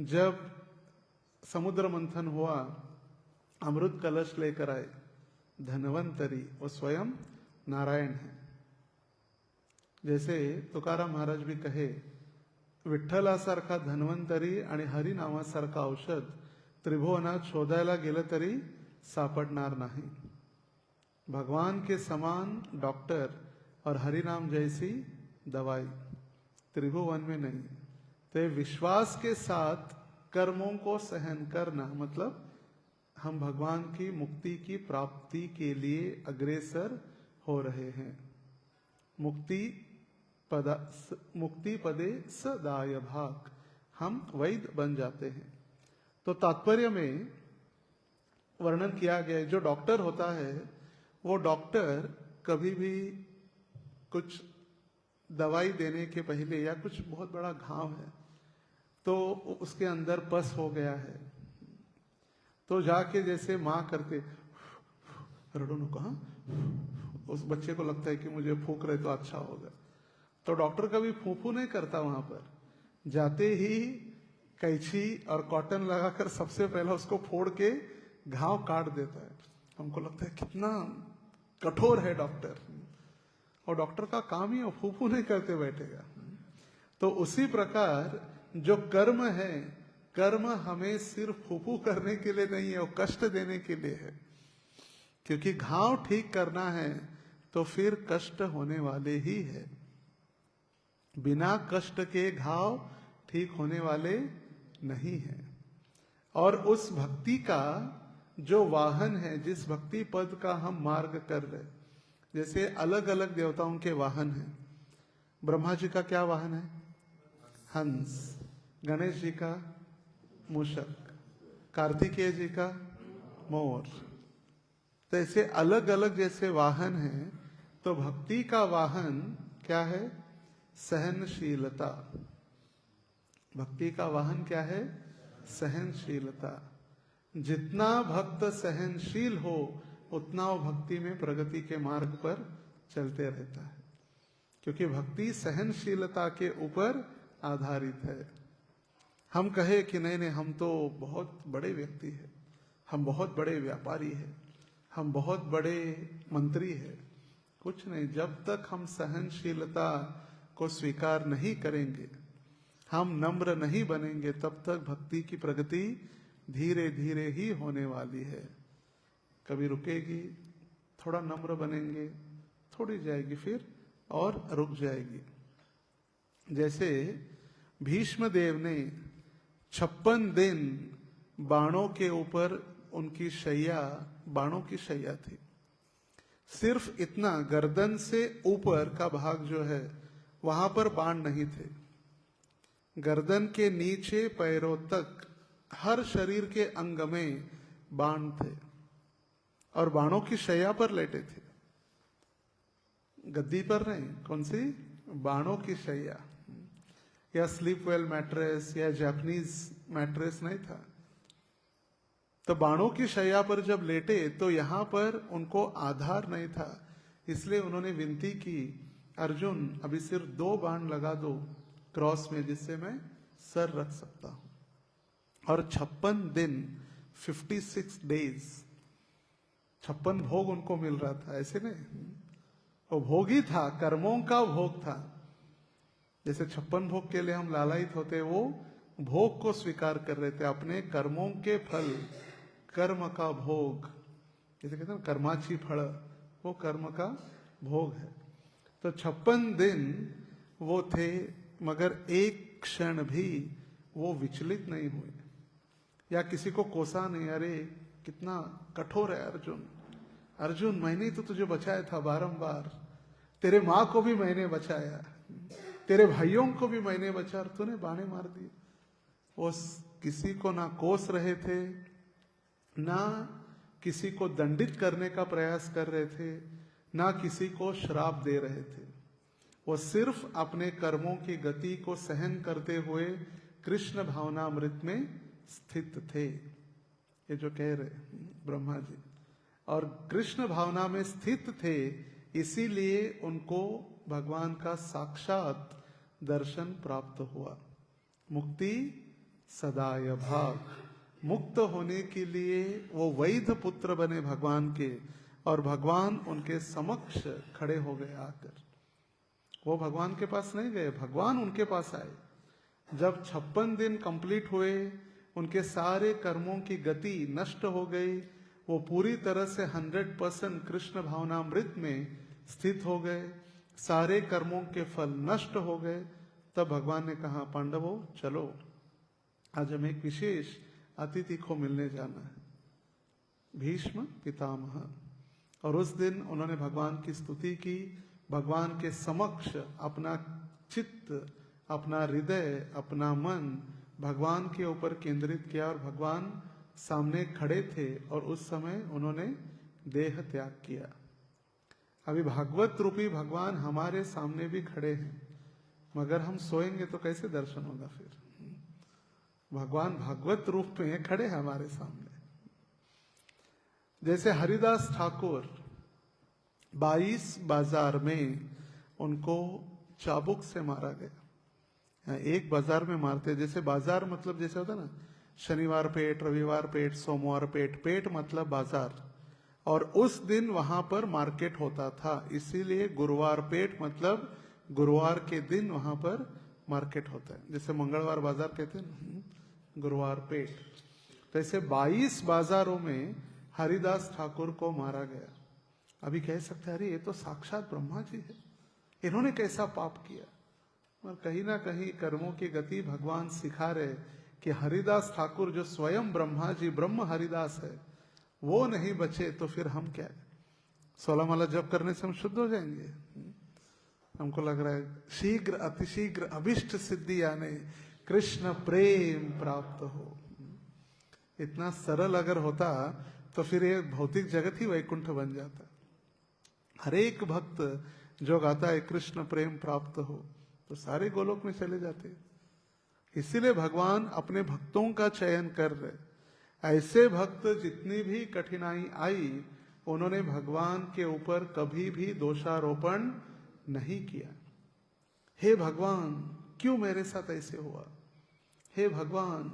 जब समुद्र मंथन हुआ, अमृत कलश लेकर आए, धन्वंतरी वो स्वयं नारायण है। जैसे तुकाराम महाराज भी कहे, विठ्ठलासारखा धन्वंतरी आणि हरिनामासारखा औषध त्रिभुवनात शोधायला गेलं तरी सापडणार नाही। भगवान के समान डॉक्टर और हरिनाम जैसी दवाई त्रिभुवन में नहीं। तो विश्वास के साथ कर्मों को सहन करना, मतलब हम भगवान की मुक्ति की प्राप्ति के लिए अग्रसर हो रहे हैं। मुक्ति पदे सदाय भाग, हम वैद्य बन जाते हैं। तो तात्पर्य में वर्णन किया गया है, जो डॉक्टर होता है वो डॉक्टर कभी भी कुछ दवाई देने के पहले, या कुछ बहुत बड़ा घाव है तो उसके अंदर पस हो गया है, तो जाके जैसे माँ करते रड़ो नको, हाँ, उस बच्चे को लगता है कि मुझे फूंक रहे तो अच्छा होगा, तो डॉक्टर कभी फूंफू नहीं करता। वहां पर जाते ही कैंची और कॉटन लगाकर सबसे पहले उसको फोड़ के घाव काट देता है। हमको लगता है कितना कठोर है डॉक्टर, और डॉक्टर का काम ही फूंफू नहीं करते बैठेगा। तो उसी प्रकार जो कर्म है, कर्म हमें सिर्फ फूफू करने के लिए नहीं है, वो कष्ट देने के लिए है। क्योंकि घाव ठीक करना है तो फिर कष्ट होने वाले ही है। बिना कष्ट के घाव ठीक होने वाले नहीं है। और उस भक्ति का जो वाहन है, जिस भक्ति पद का हम मार्ग कर रहे, जैसे अलग अलग देवताओं के वाहन हैं। ब्रह्मा जी का क्या वाहन है? हंस। गणेश जी का मूषक। कार्तिकेय जी का मोर। तो ऐसे अलग अलग जैसे वाहन हैं, तो भक्ति का वाहन क्या है? सहनशीलता। भक्ति का वाहन क्या है? सहनशीलता। जितना भक्त सहनशील हो उतना वो भक्ति में प्रगति के मार्ग पर चलते रहता है, क्योंकि भक्ति सहनशीलता के ऊपर आधारित है। हम कहे कि नहीं नहीं, हम तो बहुत बड़े व्यक्ति हैं, हम बहुत बड़े व्यापारी हैं, हम बहुत बड़े मंत्री हैं, कुछ नहीं। जब तक हम सहनशीलता को स्वीकार नहीं करेंगे, हम नम्र नहीं बनेंगे, तब तक भक्ति की प्रगति धीरे धीरे ही होने वाली है। कभी रुकेगी, थोड़ा नम्र बनेंगे, थोड़ी जाएगी, फिर और रुक जाएगी। जैसे भीष्म देव ने 56 दिन बाणों के ऊपर, उनकी शैया बाणों की शैया थी। सिर्फ इतना गर्दन से ऊपर का भाग जो है वहां पर बाण नहीं थे। गर्दन के नीचे पैरों तक हर शरीर के अंग में बाण थे, और बाणों की शैया पर लेटे थे। गद्दी पर नहीं, कौन सी? बाणों की शैया। या स्लीप वेल मैट्रेस या जापानीज मैट्रेस नहीं था। तो बाणों की शैया पर जब लेटे तो यहां पर उनको आधार नहीं था, इसलिए उन्होंने विनती की, अर्जुन अभी सिर्फ 2 बाण लगा दो क्रॉस में, जिससे मैं सर रख सकता हूं। और 56 दिन 56 डेज 56 भोग उनको मिल रहा था। ऐसे नहीं, वो भोग ही था, कर्मों का भोग था। जैसे 56 भोग के लिए हम लालायित होते, वो भोग को स्वीकार कर रहे थे, अपने कर्मों के फल, कर्म का भोग। जैसे कहते हैं कर्माची फल, वो कर्म का भोग है। तो 56 दिन वो थे, मगर एक क्षण भी वो विचलित नहीं हुए या किसी को कोसा नहीं। अरे कितना कठोर है अर्जुन, अर्जुन मैंने तो तुझे बचाया था बारंबार, तेरे माँ को भी मैंने बचाया, तेरे भाइयों को भी मैंने बचा, और तूने बाणे मार दिए। वो किसी को ना कोस रहे थे, ना किसी को दंडित करने का प्रयास कर रहे थे, ना किसी को श्राप दे रहे थे। वो सिर्फ अपने कर्मों की गति को सहन करते हुए कृष्ण भावनामृत में स्थित थे। ये जो कह रहे ब्रह्मा जी, और कृष्ण भावना में स्थित थे, इसीलिए उनको भगवान का साक्षात दर्शन प्राप्त हुआ। मुक्ति सदाय भाग। मुक्त होने के लिए वो वैध पुत्र बने भगवान के, और भगवान उनके समक्ष खड़े हो गए आकर। वो भगवान के पास नहीं गए, भगवान उनके पास आए। जब 56 दिन कंप्लीट हुए, उनके सारे कर्मों की गति नष्ट हो गई, वो पूरी तरह से 100% कृष्ण भावनामृत में स्थित हो गए, सारे कर्मों के फल नष्ट हो गए। तब भगवान ने कहा, पांडवों चलो, आज हमें एक विशेष अतिथि को मिलने जाना है, भीष्म पितामह। और उस दिन उन्होंने भगवान की स्तुति की, भगवान के समक्ष अपना चित्त, अपना हृदय, अपना मन भगवान के ऊपर केंद्रित किया, और भगवान सामने खड़े थे, और उस समय उन्होंने देह त्याग किया। अभी भागवत रूपी भगवान हमारे सामने भी खड़े हैं, मगर हम सोएंगे तो कैसे दर्शन होगा फिर? भगवान भागवत रूप में खड़े हैं हमारे सामने। जैसे हरिदास ठाकुर 22 बाजार में उनको चाबुक से मारा गया। एक बाजार में मारते, जैसे बाजार मतलब जैसे होता ना, शनिवार पेट, रविवार पेट, सोमवार पेट, पेट मतलब बाजार, और उस दिन वहां पर मार्केट होता था, इसीलिए गुरुवार पेट मतलब गुरुवार के दिन वहां पर मार्केट होता है। जैसे मंगलवार बाजार कहते हैं ना, गुरुवार पेट। तो ऐसे 22 बाजारों में हरिदास ठाकुर को मारा गया। अभी कह सकते हैं, अरे ये तो साक्षात ब्रह्मा जी है, इन्होंने कैसा पाप किया? और कहीं ना कहीं कर्मों की गति भगवान सिखा रहे कि हरिदास ठाकुर जो स्वयं ब्रह्मा जी, ब्रह्म हरिदास है, वो नहीं बचे तो फिर हम क्या? 16 माला जप करने से हम शुद्ध हो जाएंगे? हमको लग रहा है शीघ्र अतिशीघ्र अभिष्ट सिद्धि आने कृष्ण प्रेम प्राप्त हो। इतना सरल अगर होता तो फिर ये भौतिक जगत ही वैकुंठ बन जाता। हर एक भक्त जो गाता है कृष्ण प्रेम प्राप्त हो, तो सारे गोलोक में चले जाते। इसीलिए भगवान अपने भक्तों का चयन कर रहे। ऐसे भक्त जितनी भी कठिनाई आई, उन्होंने भगवान के ऊपर कभी भी दोषारोपण नहीं किया। हे भगवान, क्यों मेरे साथ ऐसे हुआ? हे भगवान,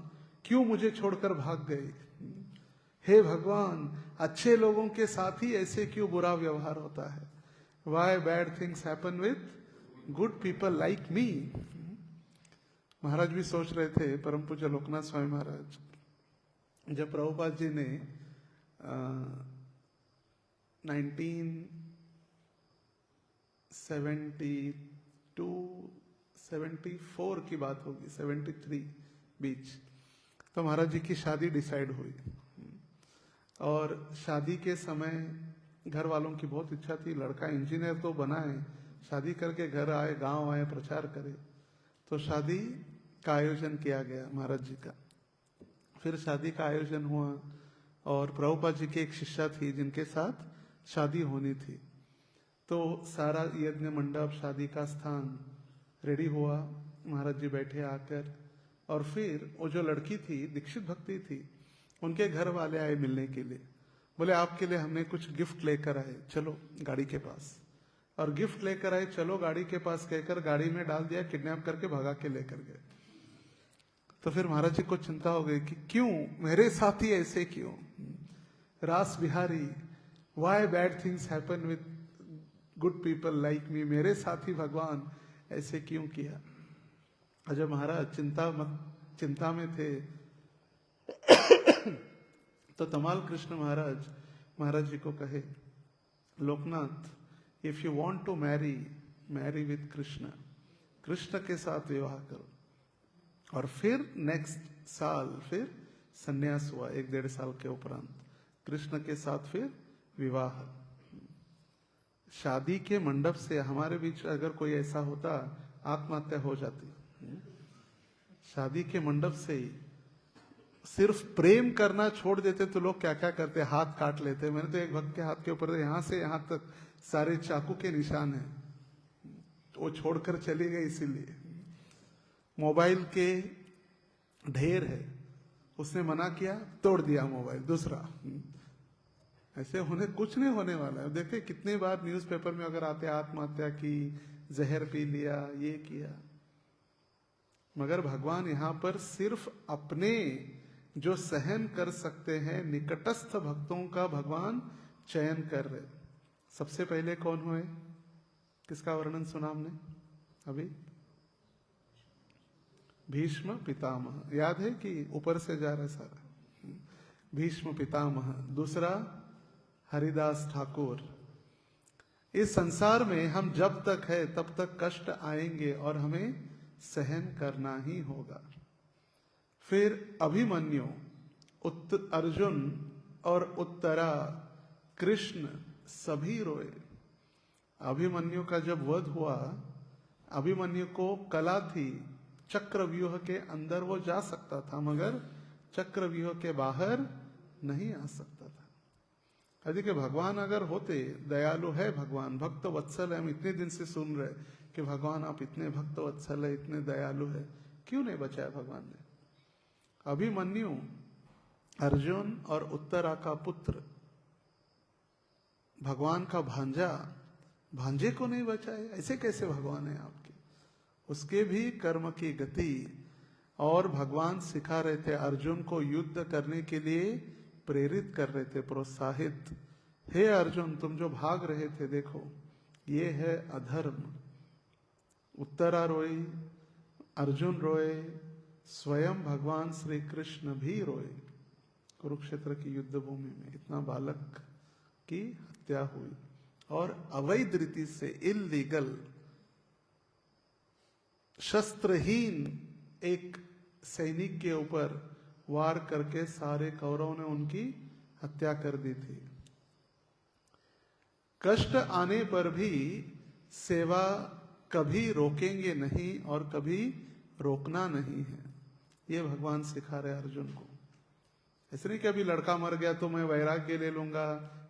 क्यों मुझे छोड़कर भाग गए? हे भगवान, अच्छे लोगों के साथ ही ऐसे क्यों बुरा व्यवहार होता है? Why bad things happen with good people like me? महाराज भी सोच रहे थे, परम पूज्य लोकनाथ स्वामी महाराज, जब प्रभुपाद जी ने 1972-74 की बात होगी, 73 बीच, तो महाराज जी की शादी डिसाइड हुई। और शादी के समय घर वालों की बहुत इच्छा थी, लड़का इंजीनियर तो बना है, शादी करके घर आए, गांव आए, प्रचार करे। तो शादी का आयोजन किया गया महाराज जी का। फिर शादी का आयोजन हुआ, और प्रभुपाद जी की एक शिष्या थी जिनके साथ शादी होनी थी। तो सारा यज्ञ मंडप, शादी का स्थान रेडी हुआ, महाराज जी बैठे आकर, और फिर वो जो लड़की थी, दीक्षित भक्ति थी, उनके घर वाले आए मिलने के लिए। बोले आपके लिए हमने कुछ गिफ्ट लेकर आए, चलो गाड़ी के पास। और गिफ्ट लेकर आए, चलो गाड़ी के पास कहकर गाड़ी में डाल दिया, किडनैप करके भगा के लेकर गए। तो फिर महाराज जी को चिंता हो गई कि क्यों मेरे साथ ही ऐसे क्यों? रास Bihari, why bad things happen with good people like me, मेरे साथ ही भगवान ऐसे क्यों किया? और जब महाराज चिंता में थे तो तमाल कृष्ण महाराज जी को कहे, Lokanath, if you want to marry, marry with Krishna, Krishna के साथ विवाह करो। और फिर नेक्स्ट साल फिर सन्यास हुआ, 1-1.5 साल के उपरांत कृष्ण के साथ फिर विवाह। शादी के मंडप से हमारे बीच अगर कोई ऐसा होता, आत्महत्या हो जाती। शादी के मंडप से ही सिर्फ प्रेम करना छोड़ देते तो लोग क्या क्या करते, हाथ काट लेते। मैंने तो एक भक्त के हाथ के ऊपर यहां से यहां तक सारे चाकू के निशान हैं, वो छोड़कर चली गई। इसीलिए मोबाइल के ढेर है, उसने मना किया, तोड़ दिया मोबाइल दूसरा। ऐसे होने कुछ नहीं होने वाला है। देखते कितने बार न्यूज़पेपर में अगर आते, आत्महत्या की, जहर पी लिया, ये किया। मगर भगवान यहाँ पर सिर्फ अपने जो सहन कर सकते हैं निकटस्थ भक्तों का भगवान चयन कर रहे। सबसे पहले कौन हुए, किसका वर्णन सुना हमने अभी? भीष्म पितामह। याद है कि ऊपर से जा रहा है सारा? भीष्म पितामह। दूसरा हरिदास ठाकुर। इस संसार में हम जब तक है तब तक कष्ट आएंगे और हमें सहन करना ही होगा। फिर अभिमन्यु, अर्जुन और उत्तरा, कृष्ण सभी रोए। अभिमन्यु का जब वध हुआ, अभिमन्यु को कला थी, चक्रव्यूह के अंदर वो जा सकता था मगर चक्रव्यूह के बाहर नहीं आ सकता था। यदि के भगवान अगर होते, दयालु है भगवान, भक्त वत्सल है, हम इतने दिन से सुन रहे कि भगवान आप इतने भक्त वत्सल है, इतने दयालु है, क्यों नहीं बचाया भगवान ने? अभिमन्यु अर्जुन और उत्तरा का पुत्र, भगवान का भांजा, भांजे को नहीं बचाए? ऐसे कैसे भगवान है आपके? उसके भी कर्म की गति। और भगवान सिखा रहे थे अर्जुन को, युद्ध करने के लिए प्रेरित कर रहे थे, प्रोत्साहित। हे अर्जुन, तुम जो भाग रहे थे, देखो ये है अधर्म। उत्तरा रोई, अर्जुन रोए, स्वयं भगवान श्री कृष्ण भी रोए। कुरुक्षेत्र की युद्ध भूमि में इतना बालक की हत्या हुई और अवैध रीति से, इल्लीगल, शस्त्रहीन एक सैनिक के ऊपर वार करके सारे कौरवों ने उनकी हत्या कर दी थी। कष्ट आने पर भी सेवा कभी रोकेंगे नहीं और कभी रोकना नहीं है, ये भगवान सिखा रहे अर्जुन को। ऐसे नहीं कि अभी लड़का मर गया तो मैं वैराग्य ले लूंगा,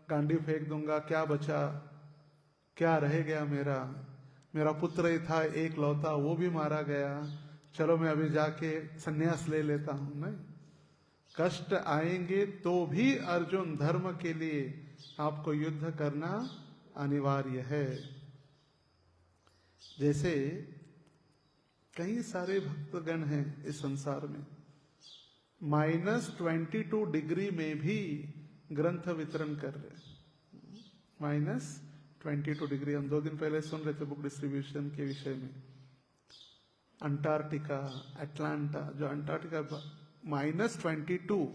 गांडी फेंक दूंगा, क्या बचा, क्या रह गया मेरा पुत्र ही था एक लौता, वो भी मारा गया, चलो मैं अभी जाके संन्यास ले लेता हूं। नहीं, कष्ट आएंगे तो भी अर्जुन, धर्म के लिए आपको युद्ध करना अनिवार्य है। जैसे कई सारे भक्तगण हैं इस संसार में, -22 डिग्री में भी ग्रंथ वितरण कर रहे। -22 डिग्री, हम 2 दिन पहले सुन रहे थे बुक डिस्ट्रीब्यूशन के विषय में। अंटार्कटिका, अटलांटा, जो अंटार्कटिका -22,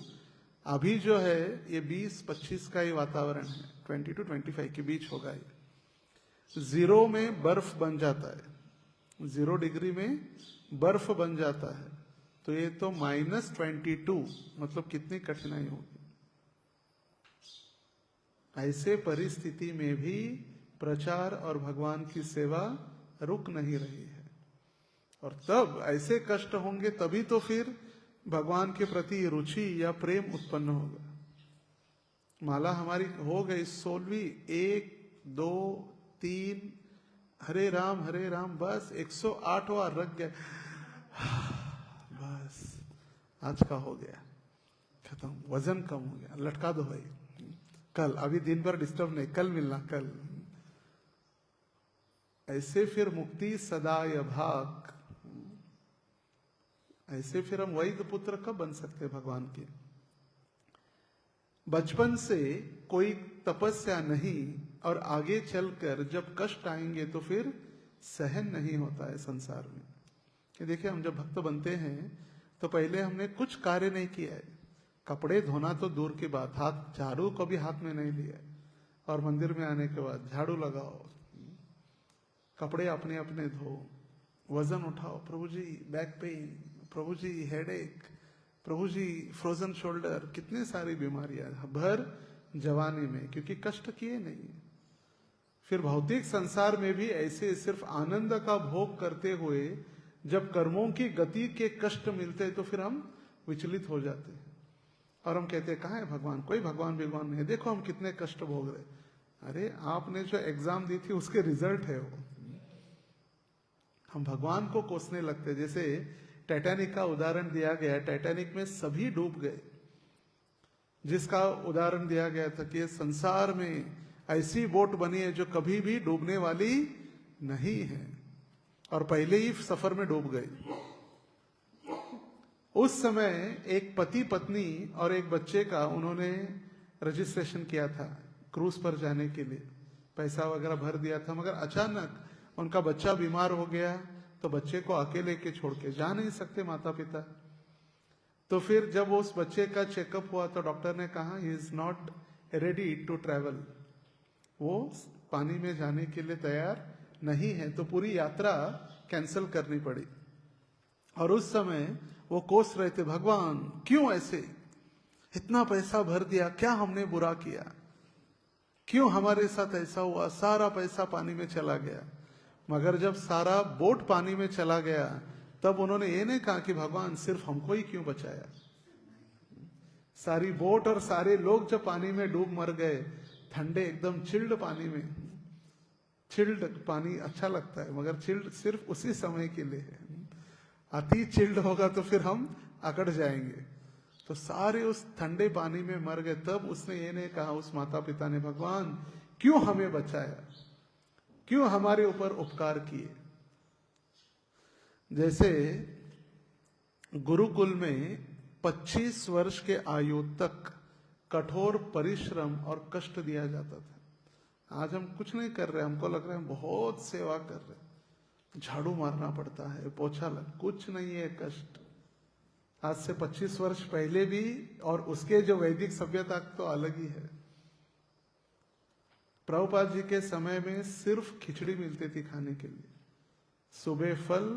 अभी जो है ये 20-25 का ही वातावरण है, 22-25 के बीच होगा ये। 0 में बर्फ बन जाता है, 0 डिग्री में बर्फ बन जाता है, तो ये तो -22, मतलब कितनी कठिनाई होगी। ऐसे परिस्थिति में भी प्रचार और भगवान की सेवा रुक नहीं रही है। और तब ऐसे कष्ट होंगे तभी तो फिर भगवान के प्रति रुचि या प्रेम उत्पन्न होगा। माला हमारी हो गई 16वीं, 1, 2, 3, हरे राम, बस 108वां रख गया, बस आज का हो गया, खत्म, वजन कम हो गया, लटका दो भाई, कल, अभी दिन भर डिस्टर्ब नहीं, कल मिलना, कल। ऐसे फिर मुक्ति सदाय भाग, ऐसे फिर हम वैध पुत्र कब बन सकते भगवान के? बचपन से कोई तपस्या नहीं, और आगे चलकर जब कष्ट आएंगे तो फिर सहन नहीं होता है संसार में। कि देखिए, हम जब भक्त बनते हैं तो पहले हमने कुछ कार्य नहीं किया है, कपड़े धोना तो दूर की बात, हाथ झाड़ू को भी हाथ में नहीं लिया है, और मंदिर में आने के बाद झाड़ू लगाओ, कपड़े अपने अपने धो, वजन उठाओ, प्रभु जी बैक पेन, प्रभु जी हेडेक, प्रभु जी फ्रोजन शोल्डर, कितने सारी बीमारियां भर जवानी में, क्योंकि कष्ट किए नहीं। फिर भौतिक संसार में भी ऐसे सिर्फ आनंद का भोग करते हुए जब कर्मों की गति के कष्ट मिलते हैं तो फिर हम विचलित हो जाते हैं और हम कहते हैं कहाँ है भगवान, कोई भगवान नहीं है, देखो हम कितने कष्ट भोग रहे। अरे आपने जो एग्जाम दी थी उसके रिजल्ट है वो। हम भगवान को कोसने लगते। जैसे टाइटैनिक का उदाहरण दिया गया, टाइटैनिक में सभी डूब गए, जिसका उदाहरण दिया गया था कि संसार में ऐसी बोट बनी है जो कभी भी डूबने वाली नहीं है, और पहले ही सफर में डूब गई। उस समय एक पति पत्नी और एक बच्चे का उन्होंने रजिस्ट्रेशन किया था क्रूज पर जाने के लिए, पैसा वगैरह भर दिया था, मगर अचानक उनका बच्चा बीमार हो गया तो बच्चे को अकेले के छोड़ के जा नहीं सकते माता पिता। तो फिर जब उस बच्चे का चेकअप हुआ तो डॉक्टर ने कहा he is not ready to travel, वो पानी में जाने के लिए तैयार नहीं है, तो पूरी यात्रा कैंसिल करनी पड़ी। और उस समय वो कोस रहे थे, भगवान क्यों ऐसे, इतना पैसा भर दिया, क्या हमने बुरा किया, क्यों हमारे साथ ऐसा हुआ, सारा पैसा पानी में चला गया। मगर जब सारा बोट पानी में चला गया तब उन्होंने ये नहीं कहा कि भगवान सिर्फ हमको ही क्यों बचाया। सारी बोट और सारे लोग जब पानी में डूब मर गए, ठंडे एकदम चिल्ड पानी में, चिल्ड पानी अच्छा लगता है मगर चिल्ड सिर्फ उसी समय के लिए है, अति चिल्ड होगा तो फिर हम अकड़ जाएंगे। तो सारे उस ठंडे पानी में मर गए। तब उसने ये नहीं कहा, उस माता पिता ने, भगवान क्यों हमें बचाया, क्यों हमारे ऊपर उपकार किए। जैसे गुरुकुल में 25 वर्ष के आयु तक कठोर परिश्रम और कष्ट दिया जाता था। आज हम कुछ नहीं कर रहे, हमको लग रहा है हम बहुत सेवा कर रहे, झाड़ू मारना पड़ता है, पोछा लग, कुछ नहीं है कष्ट। आज से 25 वर्ष पहले भी, और उसके जो वैदिक सभ्यता तो अलग ही है। प्रभुपाद जी के समय में सिर्फ खिचड़ी मिलती थी खाने के लिए, सुबह फल,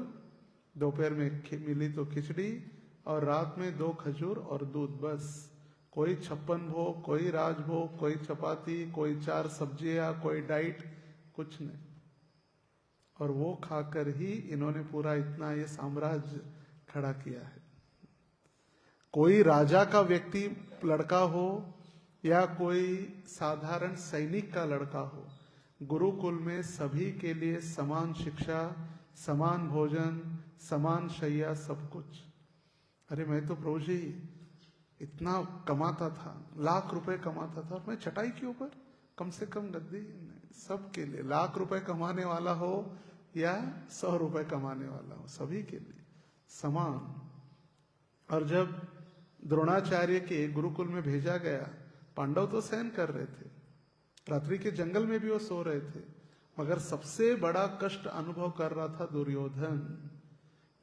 दोपहर में मिली तो खिचड़ी, और रात में 2 खजूर और दूध, बस। कोई 56 भोग, कोई राजभोग, कोई चपाती, कोई 4 सब्जियां, कोई डाइट, कुछ नहीं। और वो खाकर ही इन्होंने पूरा इतना ये साम्राज्य खड़ा किया है। कोई राजा का व्यक्ति लड़का हो या कोई साधारण सैनिक का लड़का हो, गुरुकुल में सभी के लिए समान शिक्षा, समान भोजन, समान शैया, सब कुछ। अरे मैं तो प्रभु जी इतना कमाता था, लाख रुपए कमाता था, और मैं चटाई के ऊपर कम से कम गद्दी नहीं। सबके लिए, लाख रुपए कमाने वाला हो या 100 रुपए कमाने वाला हो, सभी के लिए समान। और जब द्रोणाचार्य के गुरुकुल में भेजा गया, पांडव तो सहन कर रहे थे, रात्रि के जंगल में भी वो सो रहे थे, मगर सबसे बड़ा कष्ट अनुभव कर रहा था दुर्योधन,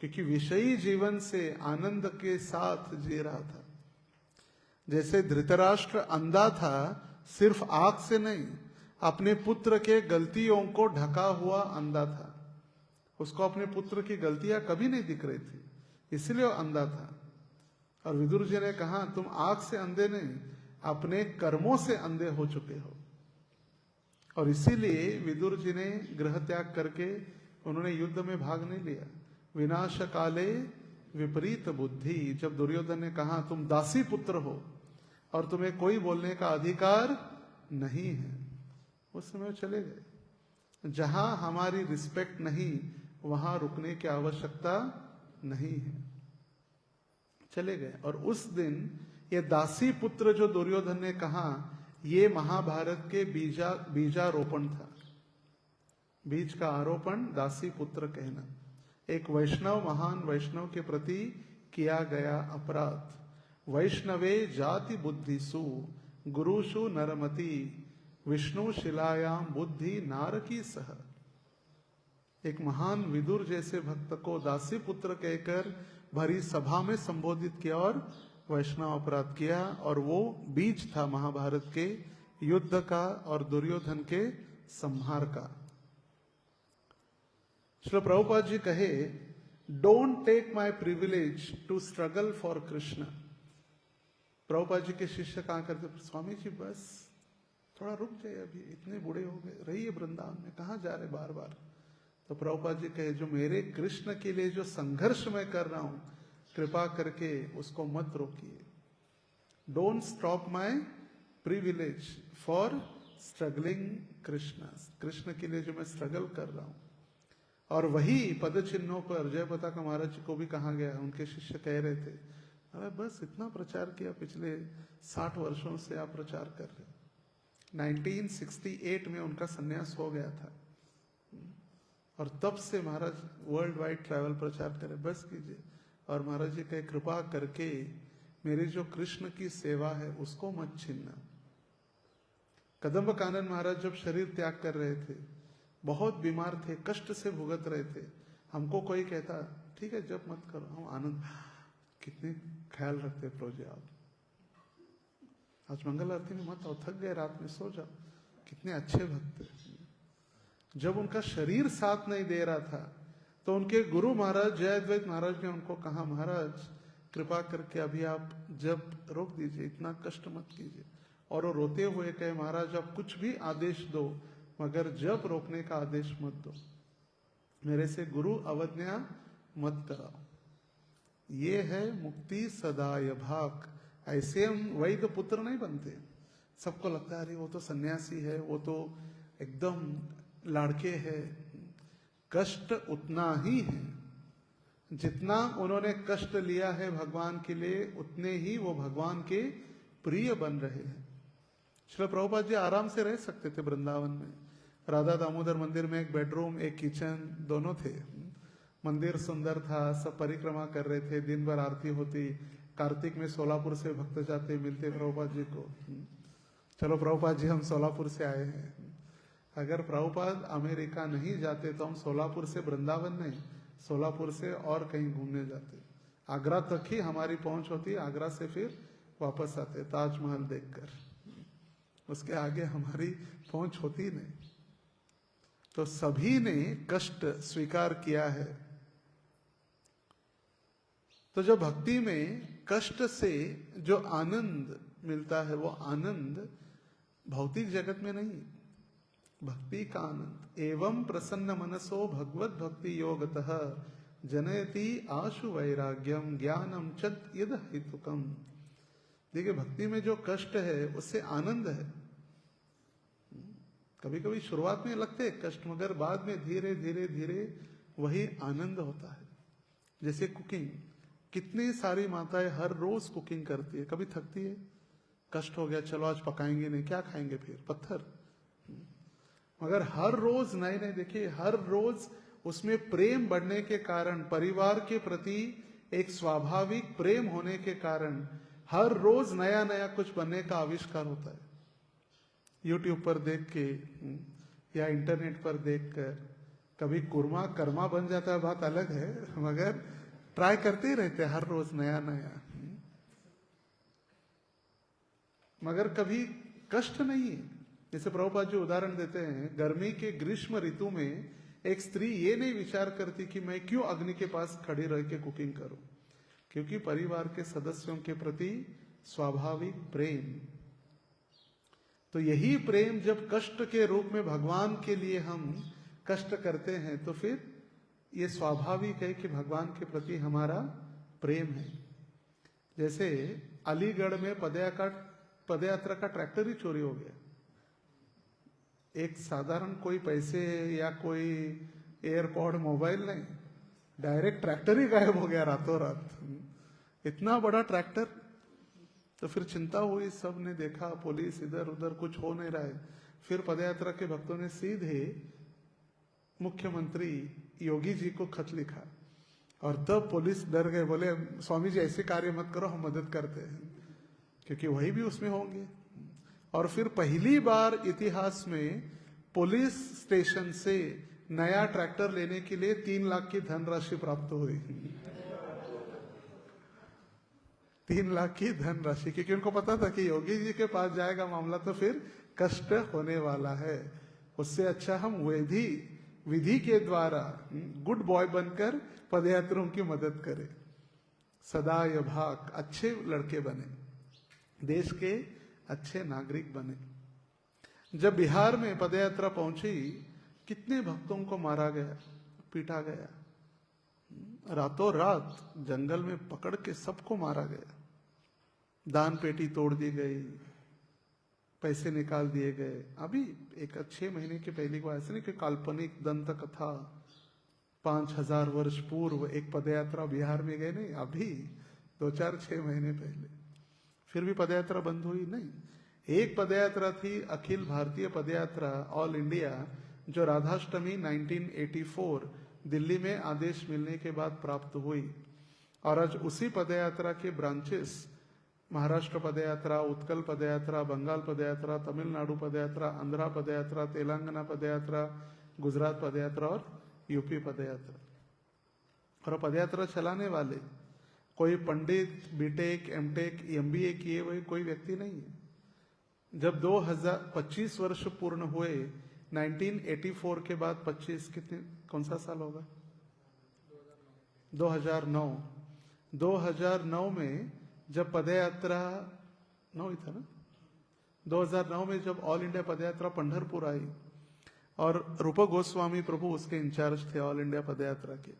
क्योंकि विषयी जीवन से आनंद के साथ जी रहा था। जैसे धृतराष्ट्र अंधा था, सिर्फ आंख से नहीं, अपने पुत्र के गलतियों को ढका हुआ अंधा था। उसको अपने पुत्र की गलतियां कभी नहीं दिख रही थी, इसलिए वो अंधा था। और विदुर जी ने कहा, तुम आंख से अंधे नहीं, अपने कर्मों से अंधे हो चुके हो। और इसीलिए विदुर जी ने गृह त्याग करके उन्होंने युद्ध में भाग नहीं लिया। विनाश काले विपरीत बुद्धि, जब दुर्योधन ने कहा तुम दासी पुत्र हो और तुम्हें कोई बोलने का अधिकार नहीं है, उस समय चले गए। जहां हमारी रिस्पेक्ट नहीं, वहां रुकने की आवश्यकता नहीं है, चले गए। और उस दिन ये दासी पुत्र जो दुर्योधन ने कहा, ये महाभारत के बीजारोपण था। बीज का आरोपण, दासी पुत्र कहना, एक वैष्णव, महान वैष्णव के प्रति किया गया अपराध। वैष्णवे जाति बुद्धिसु गुरुषु नरमति, विष्णु शिलायाम बुद्धि नारकी सह। एक महान विदुर जैसे भक्त को दासी पुत्र कहकर भरी सभा में संबोधित किया और वैष्णव अपराध किया। और वो बीज था महाभारत के युद्ध का और दुर्योधन के संहार का। श्री प्रभुपाद जी कहे, don't take my privilege to struggle for Krishna. Prabhupad ji के शिष्य कहा करते, स्वामी जी बस थोड़ा रुक जाइए, अभी इतने बूढ़े हो गए, रहिए वृंदावन में, कहाँ जा रहे बार बार। तो प्रभुपाद जी कहे, जो मेरे कृष्ण के लिए जो संघर्ष मैं कर रहा हूं, कृपा करके उसको मत रोकिए। Don't stop my privilege for struggling Krishna, Krishna के लिए जो मैं स्ट्रगल कर रहा हूं। और वही पद चिन्हों पर जय पताका महाराज जी को भी कहा गया, उनके शिष्य कह रहे थे, अरे बस इतना प्रचार किया, पिछले 60 वर्षों से आप प्रचार कर रहे हो। 1968 में उनका संन्यास हो गया था, और तब से महाराज वर्ल्ड वाइड ट्रैवल प्रचार करें, बस कीजिए, और महाराज जी कहे कृपा करके मेरी जो कृष्ण की सेवा है उसको मत छीनना। कदम्ब कानन महाराज जब शरीर त्याग कर रहे थे, बहुत बीमार थे, कष्ट से भुगत रहे थे, हमको कोई कहता ठीक है जब मत करो, हम आनंद, कितने ख्याल रखते प्रभु जी आप, आज मंगल आरती में मत आओ, थक गए रात में सो जाओ, कितने अच्छे भक्त थे। जब उनका शरीर साथ नहीं दे रहा था तो उनके गुरु महाराज जयद्वैत महाराज ने उनको कहा महाराज कृपा करके अभी आप जब रोक दीजिए, इतना कष्ट मत कीजिए। और वो रोते हुए कहे महाराज आप कुछ भी आदेश दो मगर जब रोकने का आदेश मत दो, मेरे से गुरु अवज्ञा मत कराओ। ये है मुक्ति सदाय भाग। ऐसे हम वैद्य पुत्र नहीं बनते। सबको लगता है अरे वो तो सन्यासी है, वो तो एकदम लाड़के है। कष्ट उतना ही है जितना उन्होंने कष्ट लिया है भगवान के लिए, उतने ही वो भगवान के प्रिय बन रहे हैं। श्रील प्रभुपाद जी आराम से रह सकते थे वृंदावन में। राधा दामोदर मंदिर में एक बेडरूम, एक किचन दोनों थे। मंदिर सुंदर था, सब परिक्रमा कर रहे थे, दिन भर आरती होती। कार्तिक में सोलापुर से भक्त जाते, मिलते प्रभुपाद जी को, चलो प्रभुपाद जी हम सोलापुर से आए हैं। अगर प्रभुपाद अमेरिका नहीं जाते तो हम सोलापुर से वृंदावन नहीं, सोलापुर से और कहीं घूमने जाते। आगरा तक ही हमारी पहुंच होती, आगरा से फिर वापस आते ताजमहल देखकर, उसके आगे हमारी पहुंच होती नहीं। तो सभी ने कष्ट स्वीकार किया है। तो जब भक्ति में कष्ट से जो आनंद मिलता है वो आनंद भौतिक जगत में नहीं, भक्ति का आनंद। एवं प्रसन्न मनसो भगवत भक्ति योगतः जनयति आशु वैराग्यम ज्ञानम चद यद हेतुकम। देखिए भक्ति में जो कष्ट है उससे आनंद है। कभी कभी शुरुआत में लगते हैं कष्ट, मगर बाद में धीरे धीरे धीरे वही आनंद होता है। जैसे कुकिंग, कितनी सारी माताएं हर रोज कुकिंग करती है, कभी थकती है? कष्ट हो गया चलो आज पकाएंगे नहीं, क्या खाएंगे फिर? पत्थर। मगर हर रोज नए नए, देखिए हर रोज उसमें प्रेम बढ़ने के कारण, परिवार के प्रति एक स्वाभाविक प्रेम होने के कारण हर रोज नया नया कुछ बनने का आविष्कार होता है। यूट्यूब पर देख के या इंटरनेट पर देखकर कभी कुरमा कर्मा बन जाता है, बात अलग है, मगर ट्राई करते ही रहते हैं हर रोज नया नया। मगर कभी कष्ट नहीं है। जैसे प्रभुपाद जी उदाहरण देते हैं, गर्मी के ग्रीष्म ऋतु में एक स्त्री ये नहीं विचार करती कि मैं क्यों अग्नि के पास खड़ी रह के कुकिंग करूं, क्योंकि परिवार के सदस्यों के प्रति स्वाभाविक प्रेम। तो यही प्रेम जब कष्ट के रूप में भगवान के लिए हम कष्ट करते हैं तो फिर ये स्वाभाविक है कि भगवान के प्रति हमारा प्रेम है। जैसे अलीगढ़ में पदयात्रा का ट्रैक्टर ही चोरी हो गया। एक साधारण कोई पैसे या कोई एयरपॉड मोबाइल नहीं, डायरेक्ट ट्रैक्टर ही गायब हो गया रातों रात। इतना बड़ा ट्रैक्टर। तो फिर चिंता हुई, सब ने देखा, पुलिस इधर उधर, कुछ हो नहीं रहा है। फिर पदयात्रा के भक्तों ने सीधे मुख्यमंत्री योगी जी को खत लिखा और तब पुलिस डर गए, बोले स्वामी जी ऐसे कार्य मत करो, हम मदद करते हैं, क्योंकि वही भी उसमें होंगे। और फिर पहली बार इतिहास में पुलिस स्टेशन से नया ट्रैक्टर लेने के लिए 3 लाख की धनराशि प्राप्त हुई। 3 लाख की धनराशि, क्योंकि उनको पता था कि योगी जी के पास जाएगा मामला तो फिर कष्ट होने वाला है। उससे अच्छा हम विधि के द्वारा गुड बॉय बनकर पदयात्रियों की मदद करें। सदा यह भाग, अच्छे लड़के बने, देश के अच्छे नागरिक बने। जब बिहार में पदयात्रा पहुंची, कितने भक्तों को मारा गया, पीटा गया, रातों रात जंगल में पकड़ के सबको मारा गया। दान पेटी तोड़ दी गई, पैसे निकाल दिए गए। अभी 6 महीने के पहले को ऐसे नहीं कि काल्पनिक दंत कथा 5000 वर्ष पूर्व एक पदयात्रा बिहार में गए, नहीं, अभी 2-4-6 महीने पहले। फिर भी पदयात्रा बंद हुई नहीं। एक पदयात्रा थी अखिल भारतीय पदयात्रा ऑल इंडिया, जो राधाष्टमी 1984 दिल्ली में आदेश मिलने के बाद प्राप्त हुई। और आज उसी पदयात्रा के ब्रांचेस, महाराष्ट्र पदयात्रा, उत्कल पदयात्रा, बंगाल पदयात्रा, तमिलनाडु पदयात्रा, आंध्रा पदयात्रा, तेलंगाना पदयात्रा, गुजरात पदयात्रा और यूपी पदयात्रा। और पदयात्रा चलाने वाले कोई पंडित, बीटेक, एमटेक, एमबीए किए हुए कोई व्यक्ति नहीं है। जब 2025 वर्ष पूर्ण हुए, 1984 के बाद 25 कितने, कौन सा साल होगा? 2009 में जब पदयात्रा 9 ही था ना, 2009 में जब ऑल इंडिया पदयात्रा पंढरपुर आई और रूप गोस्वामी प्रभु उसके इंचार्ज थे ऑल इंडिया पदयात्रा के,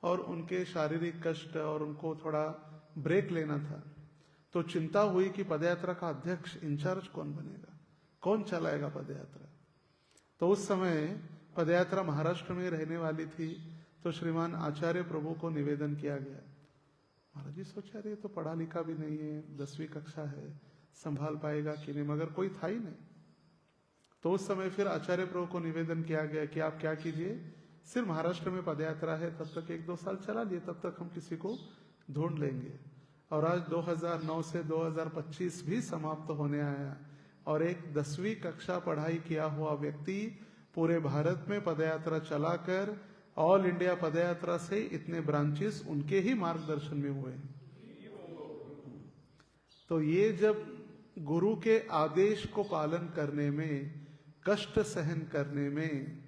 और उनके शारीरिक कष्ट और उनको थोड़ा ब्रेक लेना था, तो चिंता हुई कि पदयात्रा का अध्यक्ष, इंचार्ज कौन बनेगा, कौन चलाएगा पदयात्रा। तो उस समय पदयात्रा महाराष्ट्र में रहने वाली थी, तो श्रीमान आचार्य प्रभु को निवेदन किया गया। महाराज जी सोचा रहे तो पढ़ा लिखा भी नहीं है, 10वीं कक्षा है, संभाल पाएगा कि नहीं, मगर कोई था ही नहीं। तो उस समय फिर आचार्य प्रभु को निवेदन किया गया कि आप क्या कीजिए, सिर्फ महाराष्ट्र में पदयात्रा है, तब तक 1-2 साल चला लिए, तब तक हम किसी को ढूंढ लेंगे। और आज 2009 से 2025 भी समाप्त होने आया, और एक 10वीं कक्षा पढ़ाई किया हुआ व्यक्ति पूरे भारत में पदयात्रा चलाकर, ऑल इंडिया पदयात्रा से इतने ब्रांचेस उनके ही मार्गदर्शन में हुए। तो ये जब गुरु के आदेश को पालन करने में, कष्ट सहन करने में,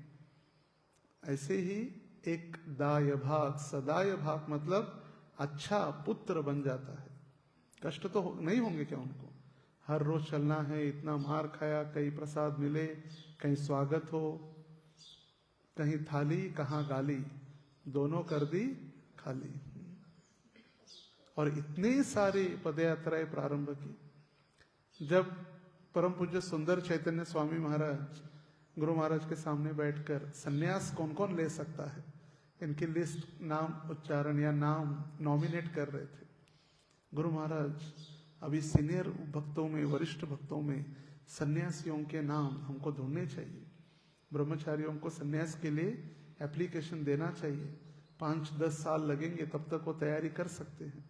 ऐसे ही एक दाय भाग, सदाय भाग मतलब अच्छा पुत्र बन जाता है। कष्ट तो नहीं होंगे क्या उनको? हर रोज चलना है, इतना मार खाया, कहीं प्रसाद मिले, कहीं स्वागत हो, कहीं थाली कहाँ गाली, दोनों कर दी खाली। और इतनी सारी पदयात्राएं प्रारंभ की। जब परम पूज्य सुंदर चैतन्य स्वामी महाराज गुरु महाराज के सामने बैठकर सन्यास कौन कौन ले सकता है, इनकी लिस्ट, नाम उच्चारण या नाम नॉमिनेट कर रहे थे। गुरु महाराज अभी सीनियर भक्तों में, वरिष्ठ भक्तों में सन्यासियों के नाम हमको ढूंढने चाहिए। ब्रह्मचारियों को सन्यास के लिए एप्लीकेशन देना चाहिए। 5-10 साल लगेंगे, तब तक वो तैयारी कर सकते हैं।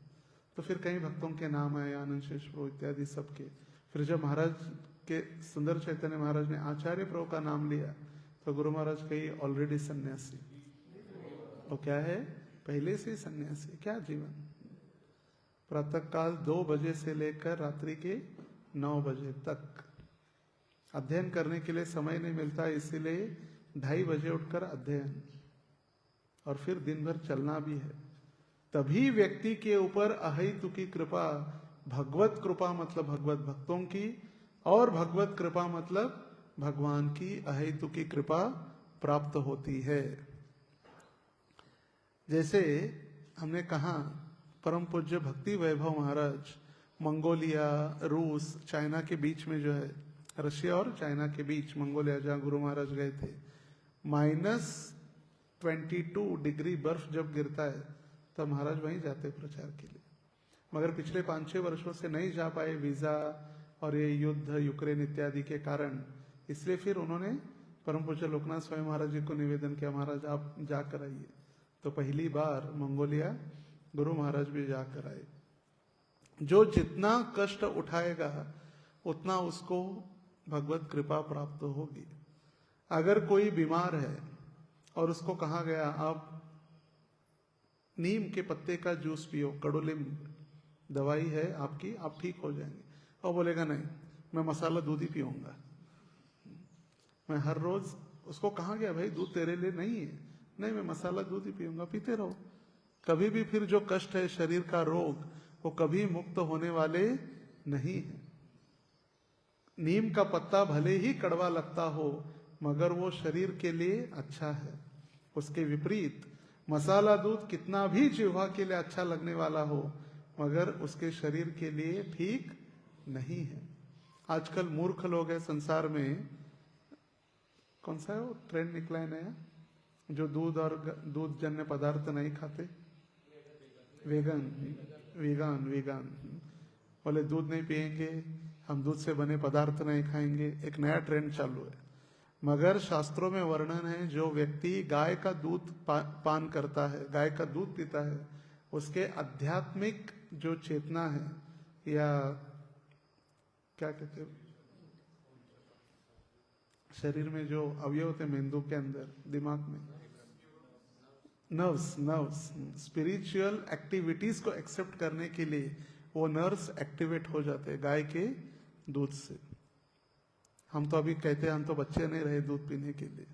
तो फिर कई भक्तों के नाम आए, आनंद शेष प्रभु इत्यादि सबके। फिर जब महाराज के सुंदर चैतन्य महाराज ने आचार्य प्रभु का नाम लिया, तो गुरु महाराज कही ऑलरेडी सन्यासी। वो क्या है? पहले से सन्यासी। क्या जीवन! प्रातः काल 2 बजे से लेकर रात्रि के 9 बजे तक अध्ययन करने के लिए समय नहीं मिलता, इसीलिए 2:30 बजे उठकर अध्ययन, और फिर दिन भर चलना भी है। तभी व्यक्ति के ऊपर अहेतुकी कृपा, भगवत कृपा मतलब भगवत भक्तों की, और भगवत कृपा मतलब भगवान की अहेतुकी कृपा प्राप्त होती है। जैसे हमने कहा, परम पूज्य भक्ति वैभव महाराज मंगोलिया, रूस, चाइना के बीच में जो है, रशिया और चाइना के बीच मंगोलिया जहाँ गुरु महाराज गए थे, -22 डिग्री बर्फ जब गिरता है तब महाराज वहीं जाते प्रचार के लिए। मगर पिछले 5-6 वर्षों से नहीं जा पाए, वीजा और ये युद्ध यूक्रेन इत्यादि के कारण। इसलिए फिर उन्होंने परम पूज्य लोकनाथ स्वामी महाराज जी को निवेदन किया, महाराज आप जाकर आइए। तो पहली बार मंगोलिया गुरु महाराज भी जाकर आए। जो जितना कष्ट उठाएगा उतना उसको भगवत कृपा प्राप्त होगी। अगर कोई बीमार है और उसको कहा गया आप नीम के पत्ते का जूस पियो, कडुलिम दवाई है आपकी, आप ठीक हो जाएंगे, और बोलेगा नहीं मैं मसाला दूध ही पीऊंगा, मैं हर रोज। उसको कहा गया भाई दूध तेरे लिए नहीं है, नहीं मैं मसाला दूध ही पीऊंगा, पीते रहो। कभी भी फिर जो कष्ट है, शरीर का रोग, वो कभी मुक्त होने वाले नहीं है। नीम का पत्ता भले ही कड़वा लगता हो, मगर वो शरीर के लिए अच्छा है। उसके विपरीत मसाला दूध कितना भी जिह्वा के लिए अच्छा लगने वाला हो, मगर उसके शरीर के लिए ठीक नहीं है। आजकल मूर्ख लोग हैं संसार में, कौन सा है वो ट्रेंड निकला है नया, जो दूध और दूध जन्य पदार्थ नहीं खाते, वेगान बोले दूध नहीं पिएंगे हम, दूध से बने पदार्थ नहीं खाएंगे। एक नया ट्रेंड चालू है। मगर शास्त्रों में वर्णन है, जो व्यक्ति गाय का दूध पान करता है, गाय का दूध पीता है, उसके आध्यात्मिक जो चेतना है, या क्या कहते हैं, शरीर में जो अवयव होते हैं मेंदु के अंदर, दिमाग में, नर्व्स स्पिरिचुअल एक्टिविटीज को एक्सेप्ट करने के लिए वो नर्व्स एक्टिवेट हो जाते हैं गाय के दूध से। हम तो अभी कहते हैं हम तो बच्चे नहीं रहे दूध पीने के लिए,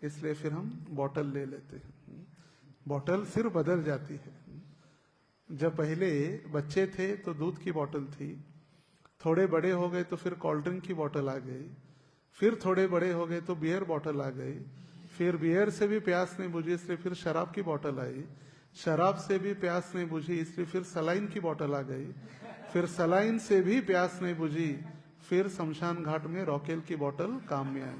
इसलिए फिर हम बॉटल ले लेते हैं। बॉटल फिर बदल जाती है। जब पहले बच्चे थे तो दूध की बॉटल थी, थोड़े बड़े हो गए तो फिर कोल्ड ड्रिंक की बॉटल आ गई, फिर थोड़े बड़े हो गए तो बियर बॉटल आ गई, फिर बियर से भी प्यास नहीं बुझी इसलिए फिर शराब की बॉटल आई, शराब से भी प्यास नहीं बुझी इसलिए फिर सलाइन की बॉटल आ गई, फिर सलाइन से भी प्यास नहीं बुझी फिर शमशान घाट में रॉकेल की बॉटल काम में आई,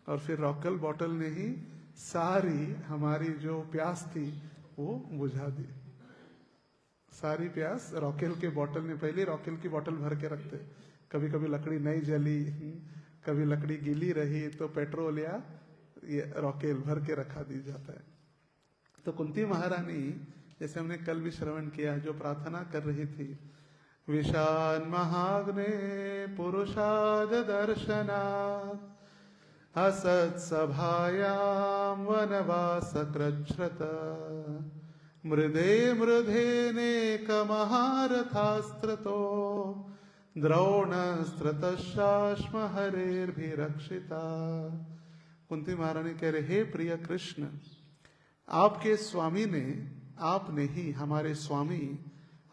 और फिर रॉकेल बॉटल ने ही सारी हमारी जो प्यास थी वो बुझा दी। सारी प्यास रॉकेल के बॉटल ने, पहले रॉकेल की बॉटल भर के रखते, कभी कभी लकड़ी नहीं जली, कभी लकड़ी गीली रही तो पेट्रोल या ये रॉकेल भर के रखा दी जाता है। तो कुंती महारानी, जैसे हमने कल भी श्रवण किया, जो प्रार्थना कर रही थी, विशान महाग्ने पुरुषाद दर्शनात् असत् सभायां वनवास कृच्छ्रत मृदे मृधेनेकमहारथास्त्रतो द्रोणस्त्रतश्चाश्म हरेर्भिरक्षिता। कुंती महारानी कह रहे, हे प्रिय कृष्ण, आपके स्वामी ने, आपने ही हमारे स्वामी,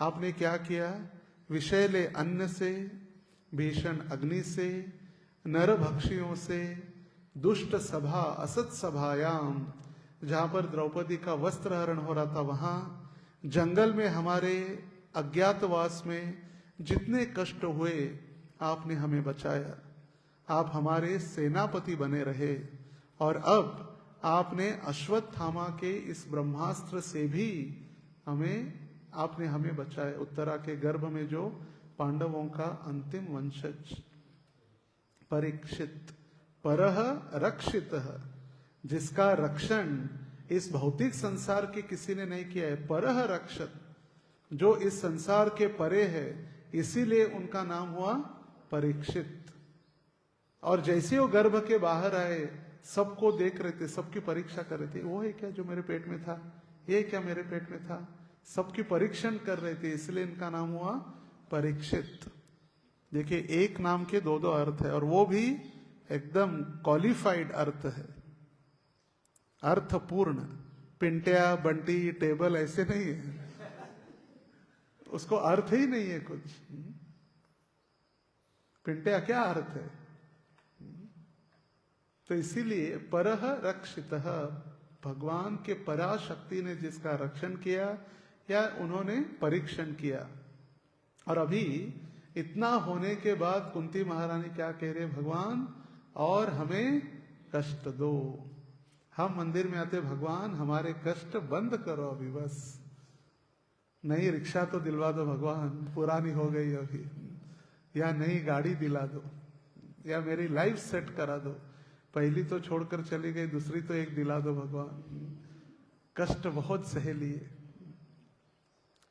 आपने क्या किया? विषैले अन्न से, भीषण अग्नि से, नरभक्षियों से, दुष्ट सभा असत सभायाम, जहां पर द्रौपदी का वस्त्र हरण हो रहा था वहां, जंगल में हमारे अज्ञातवास में जितने कष्ट हुए आपने हमें बचाया, आप हमारे सेनापति बने रहे, और अब आपने अश्वत्थामा के इस ब्रह्मास्त्र से भी आपने हमें बचाया। उत्तरा के गर्भ में जो पांडवों का अंतिम वंशज परीक्षित, परह रक्षितः, जिसका रक्षण इस भौतिक संसार के किसी ने नहीं किया है, परह रक्षत, जो इस संसार के परे है, इसीलिए उनका नाम हुआ परीक्षित। और जैसे वो गर्भ के बाहर आए, सबको देख रहे थे, सबकी परीक्षा कर रहे थे, वो है क्या जो मेरे पेट में था, ये क्या मेरे पेट में था, सबकी परीक्षण कर रहे थे, इसलिए इनका नाम हुआ परीक्षित। देखिए, एक नाम के दो दो अर्थ है, और वो भी एकदम क्वालिफाइड अर्थ है, अर्थपूर्ण। पिंटिया, बंटी, टेबल ऐसे नहीं है, उसको अर्थ ही नहीं है कुछ। पिंटिया क्या अर्थ है? तो इसीलिए परह रक्षितः, भगवान के पराशक्ति ने जिसका रक्षण किया या उन्होंने परीक्षण किया। और अभी इतना होने के बाद कुंती महारानी क्या कह रहे, भगवान और हमें कष्ट दो। हम मंदिर में आते, भगवान हमारे कष्ट बंद करो अभी, बस नई रिक्शा तो दिलवा दो भगवान, पुरानी हो गई अभी, या नई गाड़ी दिला दो, या मेरी लाइफ सेट करा दो, पहली तो छोड़कर चली गई, दूसरी तो एक दिला दो भगवान, कष्ट बहुत सह लिए।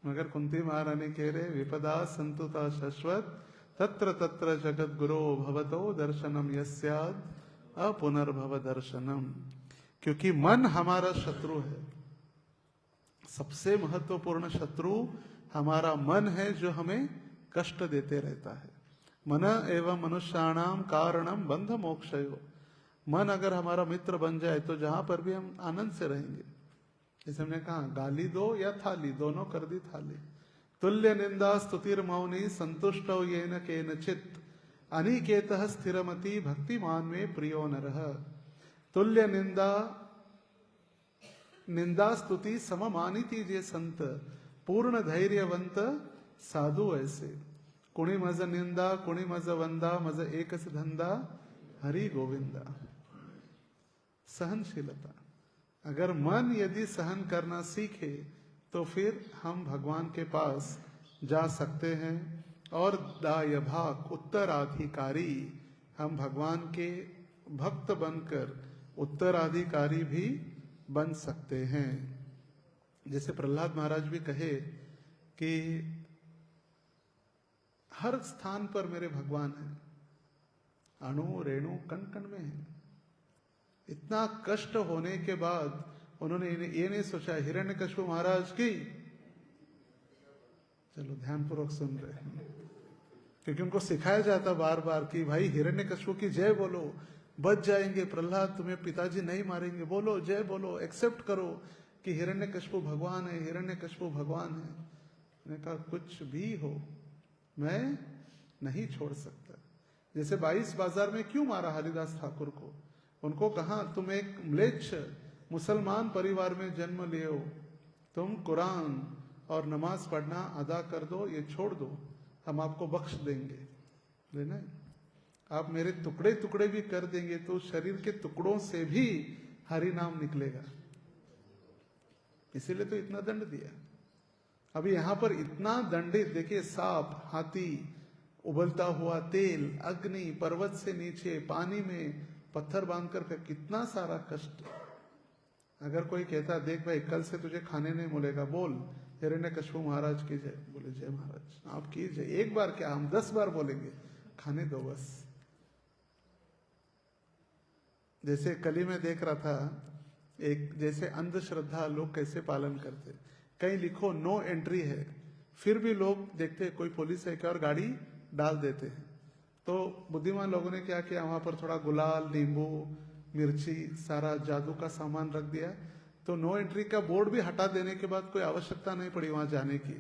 मगर कुंती महारानी कह रहे, विपदा संतुता शाश्वत तत्र तत्र जगत गुरो भवतो दर्शनम यस्याद अपुनर्भव दर्शनम। क्योंकि मन हमारा शत्रु है, सबसे महत्वपूर्ण शत्रु हमारा मन है, जो हमें कष्ट देते रहता है। मन एवं मनुष्याणाम कारणम बंध मोक्षयो। मन अगर हमारा मित्र बन जाए तो जहां पर भी हम आनंद से रहेंगे। जैसे हमने कहा, गाली दो या थाली, दोनों कर दी थाली। तुल्य निंदा स्तुतिर मौनी संतुष्टो येन केनचित अनिकेतः स्थिरमति भक्तिमान में प्रियो नरः। तुल्य निंदा स्तुति सममानिति जे संत पूर्ण धैर्यवंत साधु ऐसे। कुणी मज निंदा कुणी मज वंदा मज एकस धंदा हरि गोविंदा। सहनशीलता, अगर मन यदि सहन करना सीखे तो फिर हम भगवान के पास जा सकते हैं, और दाय भाग उत्तराधिकारी, हम भगवान के भक्त बनकर उत्तराधिकारी भी बन सकते हैं। जैसे प्रहलाद महाराज भी कहे कि हर स्थान पर मेरे भगवान हैं, अणु रेणु कण कण में है। इतना कष्ट होने के बाद उन्होंने ये नहीं सोचा हिरण्यकशिपु महाराज की, चलो ध्यानपूर्वक सुन रहे हैं, क्योंकि उनको सिखाया जाता बार बार कि भाई हिरण्यकशिपु की जय बोलो, बच जाएंगे, प्रहलाद तुम्हें पिताजी नहीं मारेंगे, बोलो जय बोलो, एक्सेप्ट करो कि हिरण्यकशिपु भगवान है, हिरण्यकशिपु भगवान है। मैंने कहा कुछ भी हो मैं नहीं छोड़ सकता। जैसे 22 बाजार में क्यों मारा हरिदास ठाकुर को? उनको कहा तुम एक म्लेच्छ मुसलमान परिवार में जन्म लिए हो, तुम कुरान और नमाज पढ़ना अदा कर दो, ये छोड़ दो, हम आपको बख्श देंगे। लेना आप मेरे टुकड़े टुकड़े भी कर देंगे तो शरीर के टुकड़ों से भी हरि नाम निकलेगा, इसीलिए तो इतना दंड दिया। अभी यहां पर इतना दंडित देखिए, सांप, हाथी, उबलता हुआ तेल, अग्नि, पर्वत से नीचे पानी में पत्थर बांधकर कितना सारा कष्ट। अगर कोई कहता देख भाई कल से तुझे खाने नहीं मिलेगा, बोल हिरण्यकशिपु महाराज की जय, बोले जय महाराज आपकी जय। एक बार क्या हम 10 बार बोलेंगे, खाने दो बस। जैसे कली में देख रहा था एक, जैसे अंधश्रद्धा लोग कैसे पालन करते, कहीं लिखो नो एंट्री है, फिर भी लोग देखते कोई पुलिस है क्या और गाड़ी डाल देते हैं। तो बुद्धिमान लोगों ने क्या किया, वहां पर थोड़ा गुलाल, नींबू, मिर्ची, सारा जादू का सामान रख दिया, तो नो एंट्री का बोर्ड भी हटा देने के बाद कोई आवश्यकता नहीं पड़ी वहां जाने की।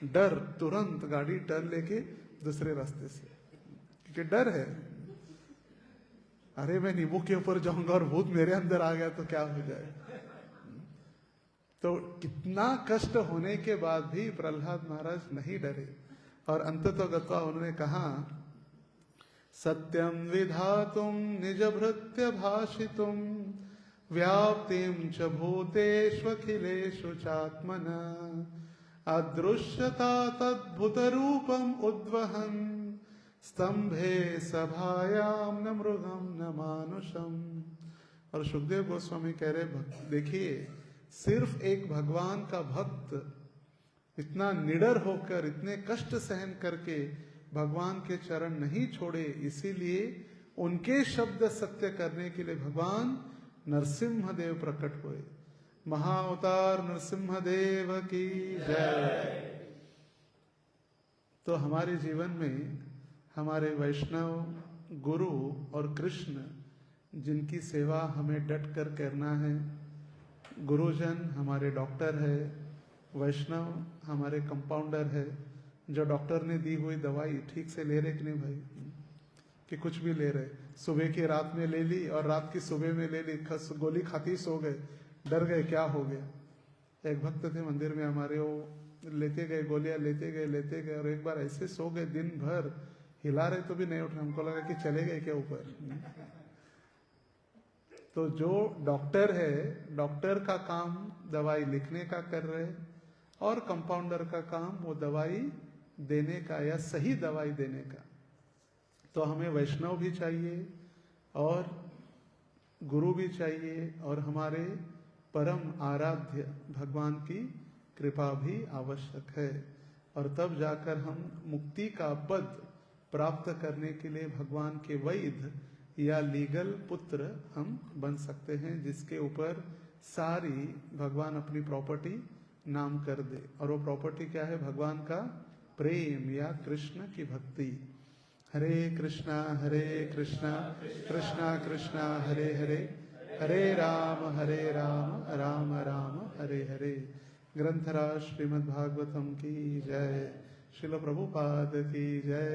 डर, तुरंत गाड़ी टर्न लेके दूसरे रास्ते से, क्योंकि डर है, अरे मैं नींबू के ऊपर जाऊंगा और भूत मेरे अंदर आ गया तो क्या हो जाए। तो कितना कष्ट होने के बाद भी प्रहलाद महाराज नहीं डरे, और अंततोगत्वा उन्होंने कहा सत्यम विधातुम निज भृत्य भाषितुम व्याप्तिम च भूतेष्वखिलेषु चात्मन अदृश्यता तद्भुत रूपम उद्वहन स्तंभे सभायाम न मृगम न मानुषम। और सुखदेव गोस्वामी कह रहे देखिए, सिर्फ एक भगवान का भक्त इतना निडर होकर, इतने कष्ट सहन करके भगवान के चरण नहीं छोड़े, इसीलिए उनके शब्द सत्य करने के लिए भगवान नरसिम्ह देव प्रकट हुए। महाअवतार नरसिम्ह देव की जय। तो हमारे जीवन में हमारे वैष्णव गुरु और कृष्ण जिनकी सेवा हमें डट कर करना है, गुरुजन हमारे डॉक्टर है, वैष्णव हमारे कंपाउंडर है, जो डॉक्टर ने दी हुई दवाई ठीक से ले रहे कि नहीं भाई, कि कुछ भी ले रहे, सुबह की रात में ले ली और रात की सुबह में ले ली, गोली खाती सो गए, डर गए क्या हो गया। एक भक्त थे मंदिर में हमारे, वो लेते गए गोलियां, लेते गए और एक बार ऐसे सो गए, दिन भर हिला रहे तो भी नहीं उठ रहे, हमको लगा कि चले गए क्या ऊपर। तो जो डॉक्टर है, डॉक्टर का काम दवाई लिखने का कर रहे, और कंपाउंडर का काम वो दवाई देने का या सही दवाई देने का। तो हमें वैष्णव भी चाहिए और गुरु भी चाहिए, और हमारे परम आराध्य भगवान की कृपा भी आवश्यक है, और तब जाकर हम मुक्ति का पद प्राप्त करने के लिए भगवान के वैध या लीगल पुत्र हम बन सकते हैं, जिसके ऊपर सारी भगवान अपनी प्रॉपर्टी नाम कर दे। और वो प्रॉपर्टी क्या है? भगवान का प्रेम या कृष्ण की भक्ति। हरे कृष्णा कृष्णा कृष्णा हरे हरे, हरे राम राम राम हरे हरे। ग्रंथराज श्रीमद् भागवतम की जय। श्रील प्रभुपाद की जय।